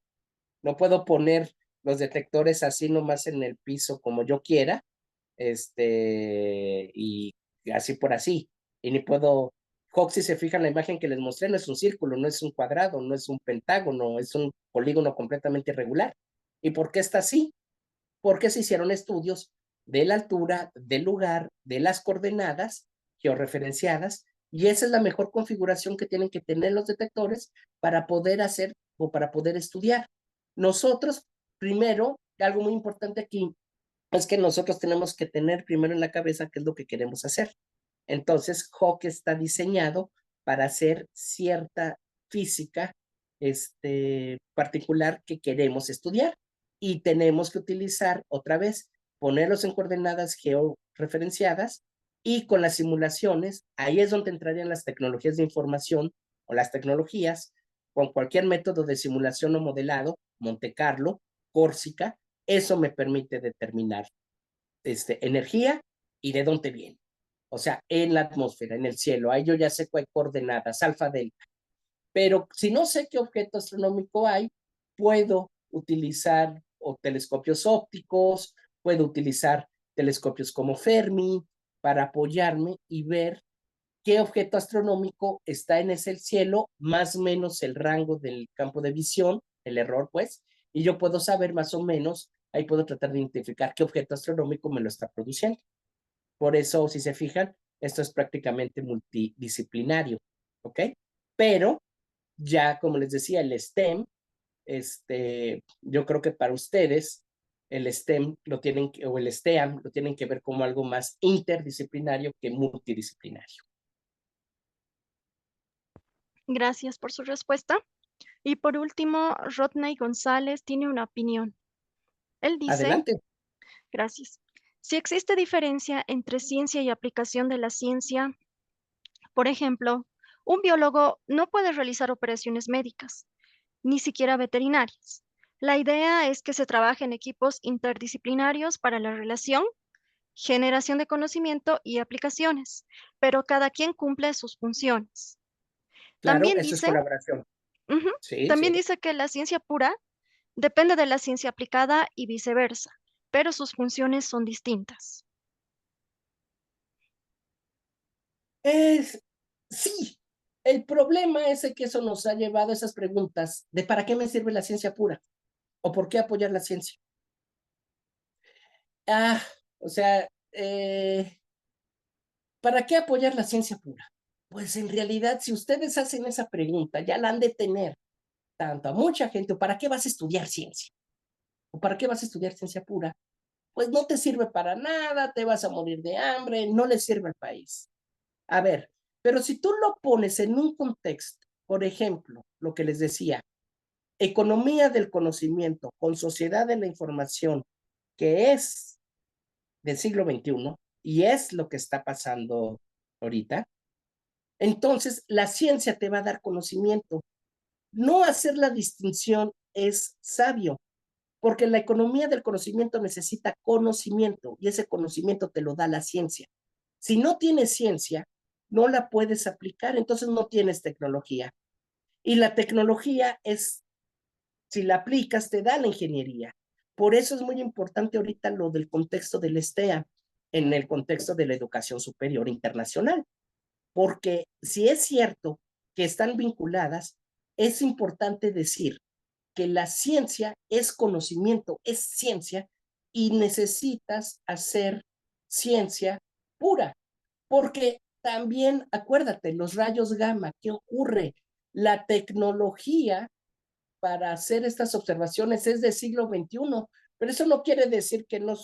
No puedo poner los detectores así nomás en el piso como yo quiera, y así por así. Y ni puedo, Hawk, si se fijan, la imagen que les mostré no es un círculo, no es un cuadrado, no es un pentágono, es un polígono completamente irregular. ¿Y por qué está así? Porque se hicieron estudios de la altura, del lugar, de las coordenadas georreferenciadas, y esa es la mejor configuración que tienen que tener los detectores para poder hacer o para poder estudiar. Nosotros, primero, algo muy importante aquí es que nosotros tenemos que tener primero en la cabeza qué es lo que queremos hacer. Entonces, Hawk está diseñado para hacer cierta física particular que queremos estudiar y tenemos que utilizar otra vez, ponerlos en coordenadas georreferenciadas y con las simulaciones, ahí es donde entrarían las tecnologías de información o las tecnologías con cualquier método de simulación o modelado, Monte Carlo, Córsica, eso me permite determinar energía y de dónde viene. O sea, en la atmósfera, en el cielo, ahí yo ya sé cuál hay coordenadas, alfa, delta. Pero si no sé qué objeto astronómico hay, puedo utilizar o telescopios ópticos, puedo utilizar telescopios como Fermi para apoyarme y ver qué objeto astronómico está en ese cielo, más o menos el rango del campo de visión, el error pues, y yo puedo saber más o menos, ahí puedo tratar de identificar qué objeto astronómico me lo está produciendo. Por eso, si se fijan, esto es prácticamente multidisciplinario, ¿ok? Pero ya, como les decía, el STEM, yo creo que para ustedes, el STEM lo tienen, o el STEAM lo tienen que ver como algo más interdisciplinario que multidisciplinario. Gracias por su respuesta. Y por último, Rodney González tiene una opinión. Él dice, Adelante. gracias, si existe diferencia entre ciencia y aplicación de la ciencia, por ejemplo, un biólogo no puede realizar operaciones médicas, ni siquiera veterinarias. La idea es que se trabaje en equipos interdisciplinarios para la relación, generación de conocimiento y aplicaciones, pero cada quien cumple sus funciones. Claro, También eso es dice, colaboración. ujú, Sí, sí. también dice que la ciencia pura depende de la ciencia aplicada y viceversa, pero sus funciones son distintas. Es, sí, el problema es que eso nos ha llevado a esas preguntas de ¿para qué me sirve la ciencia pura? ¿O por qué apoyar la ciencia? Ah, o sea, ¿para qué apoyar la ciencia pura? Pues en realidad, si ustedes hacen esa pregunta, ya la han de tener tanto a mucha gente, ¿o para qué vas a estudiar ciencia? ¿O para qué vas a estudiar ciencia pura? Pues no te sirve para nada, te vas a morir de hambre, no le sirve al país. A ver, pero si tú lo pones en un contexto, por ejemplo, lo que les decía, economía del conocimiento con sociedad de la información, que es del siglo XXI y es lo que está pasando ahorita, entonces la ciencia te va a dar conocimiento. No hacer la distinción es sabio, porque la economía del conocimiento necesita conocimiento y ese conocimiento te lo da la ciencia. Si no tienes ciencia, no la puedes aplicar, entonces no tienes tecnología. Y la tecnología es, si la aplicas, te da la ingeniería. Por eso es muy importante ahorita lo del contexto del STEA en el contexto de la educación superior internacional, porque si es cierto que están vinculadas, es importante decir que la ciencia es conocimiento, es ciencia, y necesitas hacer ciencia pura, porque también, acuérdate, los rayos gamma, ¿qué ocurre? La tecnología para hacer estas observaciones es del siglo XXI, pero eso no quiere decir que no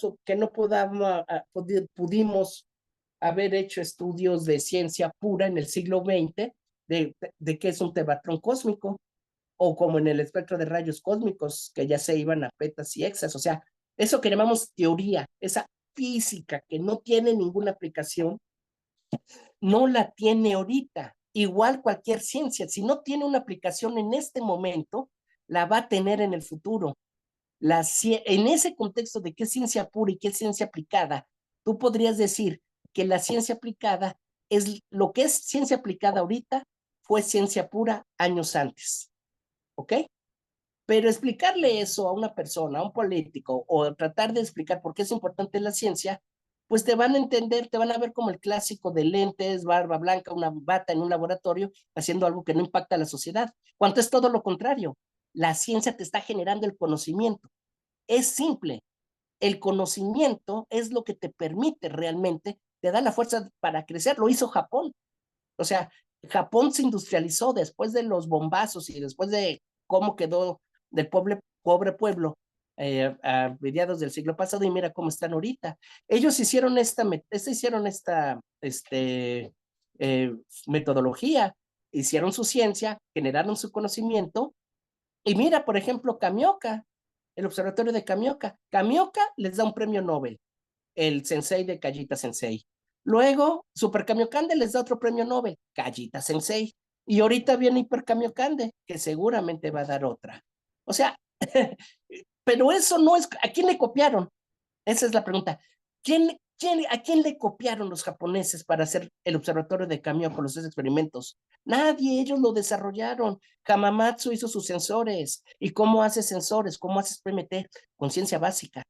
pudimos haber hecho estudios de ciencia pura en el siglo XX de qué es un tebatrón cósmico, o como en el espectro de rayos cósmicos, que ya se iban a petas y exas. O sea, eso que llamamos teoría, esa física que no tiene ninguna aplicación, no la tiene ahorita. Igual cualquier ciencia, si no tiene una aplicación en este momento, la va a tener en el futuro. En ese contexto de qué es ciencia pura y qué es ciencia aplicada, tú podrías decir que la ciencia aplicada es lo que es ciencia aplicada ahorita, fue ciencia pura años antes. ¿Ok? Pero explicarle eso a una persona, a un político, o tratar de explicar por qué es importante la ciencia, pues te van a entender, te van a ver como el clásico de lentes, barba blanca, una bata en un laboratorio, haciendo algo que no impacta a la sociedad, cuando es todo lo contrario. La ciencia te está generando el conocimiento. Es simple. El conocimiento es lo que te permite realmente, te da la fuerza para crecer. Lo hizo Japón. O sea, Japón se industrializó después de los bombazos y después de cómo quedó del pobre pueblo a mediados del siglo pasado, y mira cómo están ahorita. Ellos hicieron esta eh, metodología, hicieron su ciencia, generaron su conocimiento, y mira, por ejemplo, Kamioka, el observatorio de Kamioka. Kamioka les da un premio Nobel, el sensei de Kajita Sensei. Luego, Super Kamiokande les da otro premio Nobel, Kajita Sensei. Y ahorita viene Hiper Kamiokande, que seguramente va a dar otra. O sea, pero eso no es. ¿A quién le copiaron? Esa es la pregunta. ¿A quién le copiaron los japoneses para hacer el observatorio de Kamioka con los experimentos? Nadie, ellos lo desarrollaron. Hamamatsu hizo sus sensores. ¿Y cómo hace sensores? ¿Cómo haces PMT? Con ciencia básica.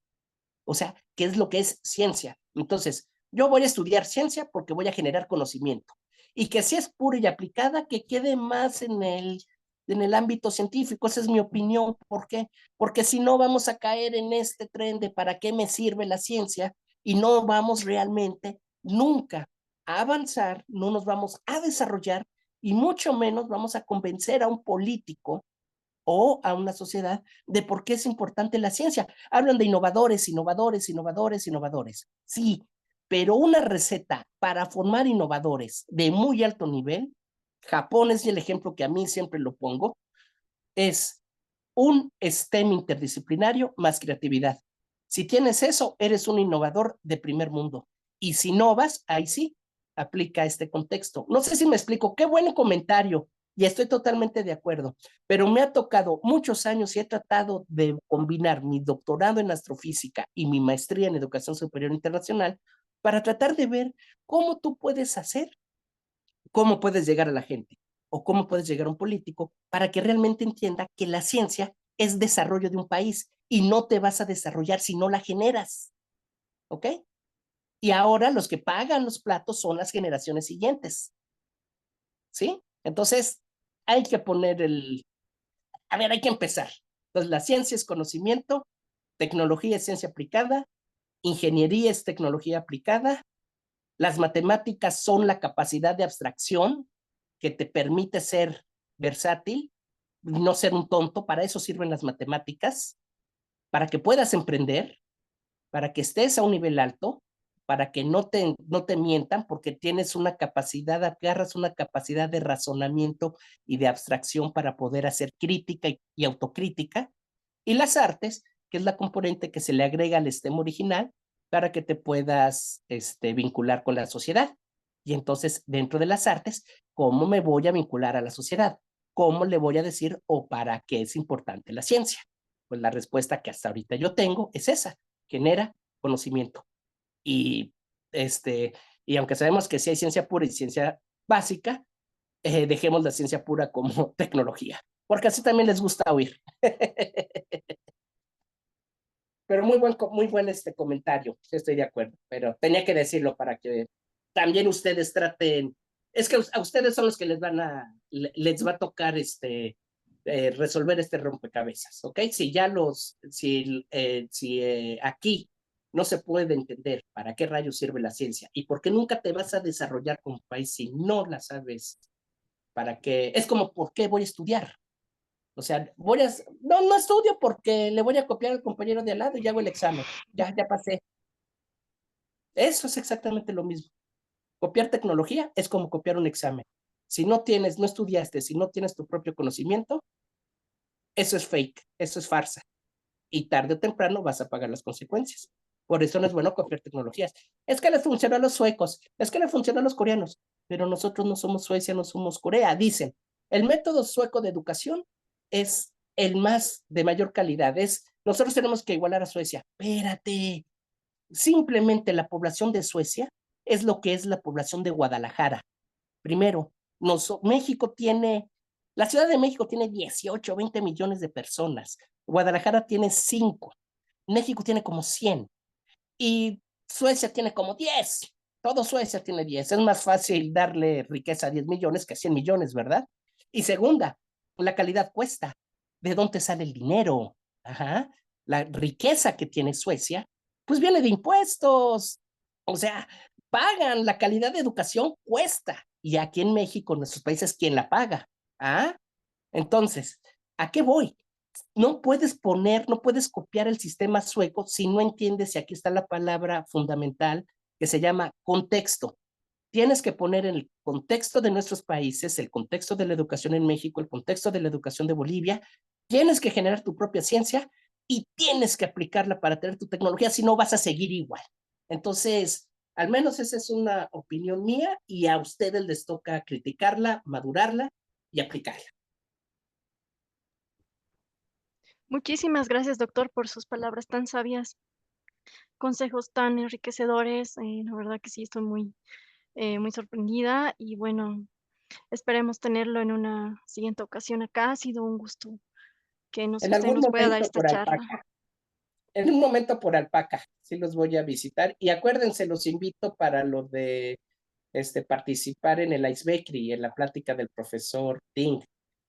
O sea, ¿qué es lo que es ciencia? Entonces, yo voy a estudiar ciencia porque voy a generar conocimiento. Y que si es pura y aplicada, que quede más en el ámbito científico. Esa es mi opinión. ¿Por qué? Porque si no vamos a caer en este tren de para qué me sirve la ciencia y no vamos realmente nunca a avanzar, no nos vamos a desarrollar y mucho menos vamos a convencer a un político o a una sociedad de por qué es importante la ciencia. Hablan de innovadores, innovadores, innovadores, innovadores. Sí, pero una receta para formar innovadores de muy alto nivel, Japón es el ejemplo que a mí siempre lo pongo, es un STEM interdisciplinario más creatividad. Si tienes eso, eres un innovador de primer mundo. Y si no vas, ahí sí, aplica este contexto. No sé si me explico, qué buen comentario, y estoy totalmente de acuerdo, pero me ha tocado muchos años y he tratado de combinar mi doctorado en astrofísica y mi maestría en educación superior internacional para tratar de ver cómo tú puedes hacer, cómo puedes llegar a la gente o cómo puedes llegar a un político para que realmente entienda que la ciencia es desarrollo de un país y no te vas a desarrollar si no la generas. ¿Ok? Y ahora los que pagan los platos son las generaciones siguientes. ¿Sí? Entonces, hay que poner a ver, hay que empezar. Entonces, la ciencia es conocimiento, tecnología es ciencia aplicada, ingeniería es tecnología aplicada, las matemáticas son la capacidad de abstracción que te permite ser versátil, no ser un tonto. Para eso sirven las matemáticas, para que puedas emprender, para que estés a un nivel alto, para que no te mientan, porque tienes una capacidad, agarras una capacidad de razonamiento y de abstracción para poder hacer crítica y autocrítica. Y las artes, que es la componente que se le agrega al STEM original para que te puedas vincular con la sociedad. Y entonces, dentro de las artes, ¿cómo me voy a vincular a la sociedad? ¿Cómo le voy a decir o para qué es importante la ciencia? Pues la respuesta que hasta ahorita yo tengo es esa: genera conocimiento. Y, y aunque sabemos que sí hay ciencia pura y ciencia básica, dejemos la ciencia pura como tecnología, porque así también les gusta oír. Pero muy buen comentario, estoy de acuerdo, pero tenía que decirlo para que también ustedes traten, es que a ustedes son los que les va a tocar resolver este rompecabezas, ¿ok? Si aquí no se puede entender para qué rayos sirve la ciencia y por qué nunca te vas a desarrollar como país si no la sabes, para qué, es como, ¿por qué voy a estudiar? O sea, no estudio porque le voy a copiar al compañero de al lado y hago el examen. Ya pasé. Eso es exactamente lo mismo. Copiar tecnología es como copiar un examen. Si no estudiaste, si no tienes tu propio conocimiento, eso es fake, eso es farsa. Y tarde o temprano vas a pagar las consecuencias. Por eso no es bueno copiar tecnologías. Es que le funciona a los suecos, es que le funciona a los coreanos, pero nosotros no somos Suecia, no somos Corea. Dicen, el método sueco de educación es el más de mayor calidad. Nosotros tenemos que igualar a Suecia. Espérate, simplemente la población de Suecia es lo que es la población de Guadalajara. Primero, México tiene, la Ciudad de México tiene 18, 20 millones de personas. Guadalajara tiene 5. México tiene como 100. Y Suecia tiene como 10. Todo Suecia tiene 10. Es más fácil darle riqueza a 10 millones que a 100 millones, ¿verdad? Y segunda, la calidad cuesta. ¿De dónde sale el dinero? Ajá. La riqueza que tiene Suecia, pues viene de impuestos. O sea, pagan, la calidad de educación cuesta. Y aquí en México, en nuestros países, ¿quién la paga? ¿Ah? Entonces, ¿a qué voy? No puedes copiar el sistema sueco si no entiendes, y aquí está la palabra fundamental que se llama contexto. Tienes que poner en el contexto de nuestros países, el contexto de la educación en México, el contexto de la educación de Bolivia, tienes que generar tu propia ciencia y tienes que aplicarla para tener tu tecnología, si no vas a seguir igual. Entonces, al menos esa es una opinión mía y a ustedes les toca criticarla, madurarla y aplicarla. Muchísimas gracias, doctor, por sus palabras tan sabias, consejos tan enriquecedores. La verdad que sí, estoy muy sorprendida y bueno, esperemos tenerlo en una siguiente ocasión acá. Ha sido un gusto que En usted algún nos pueda dar momento esta por charla. Alpaca. En un momento por Alpaca, sí los voy a visitar. Y acuérdense, los invito para lo de participar en el Ice Bakery, en la plática del profesor Ting.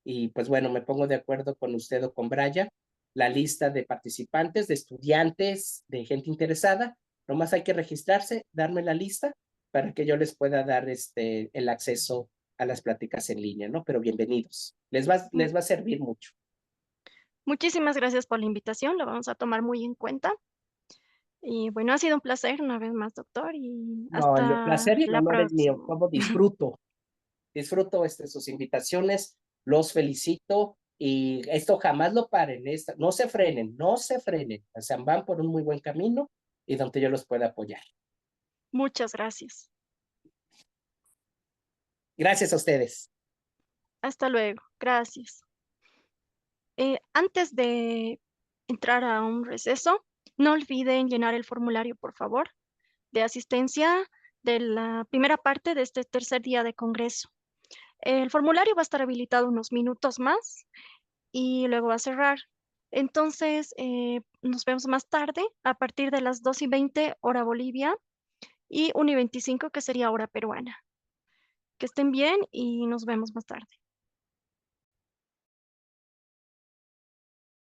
Y pues bueno, me pongo de acuerdo con usted o con Brian, la lista de participantes, de estudiantes, de gente interesada. Nomás hay que registrarse, darme la lista para que yo les pueda dar el acceso a las pláticas en línea, ¿no? Pero bienvenidos. Mu- Les va a servir mucho. Muchísimas gracias por la invitación, lo vamos a tomar muy en cuenta. Y bueno, ha sido un placer una vez más, doctor, y No, el hasta placer y el la honor es mío. próxima. Como disfruto sus invitaciones, los felicito y esto jamás lo paren, no se frenen, no se frenen, o sea, van por un muy buen camino y donde yo los pueda apoyar. Muchas gracias. Gracias a ustedes. Hasta luego. Gracias. Antes de entrar a un receso, no olviden llenar el formulario, por favor, de asistencia de la primera parte de este tercer día de congreso. El formulario va a estar habilitado unos minutos más y luego va a cerrar. Entonces, nos vemos más tarde a partir de las 2:20 hora Bolivia y 1:25 que sería hora peruana. Que estén bien y nos vemos más tarde.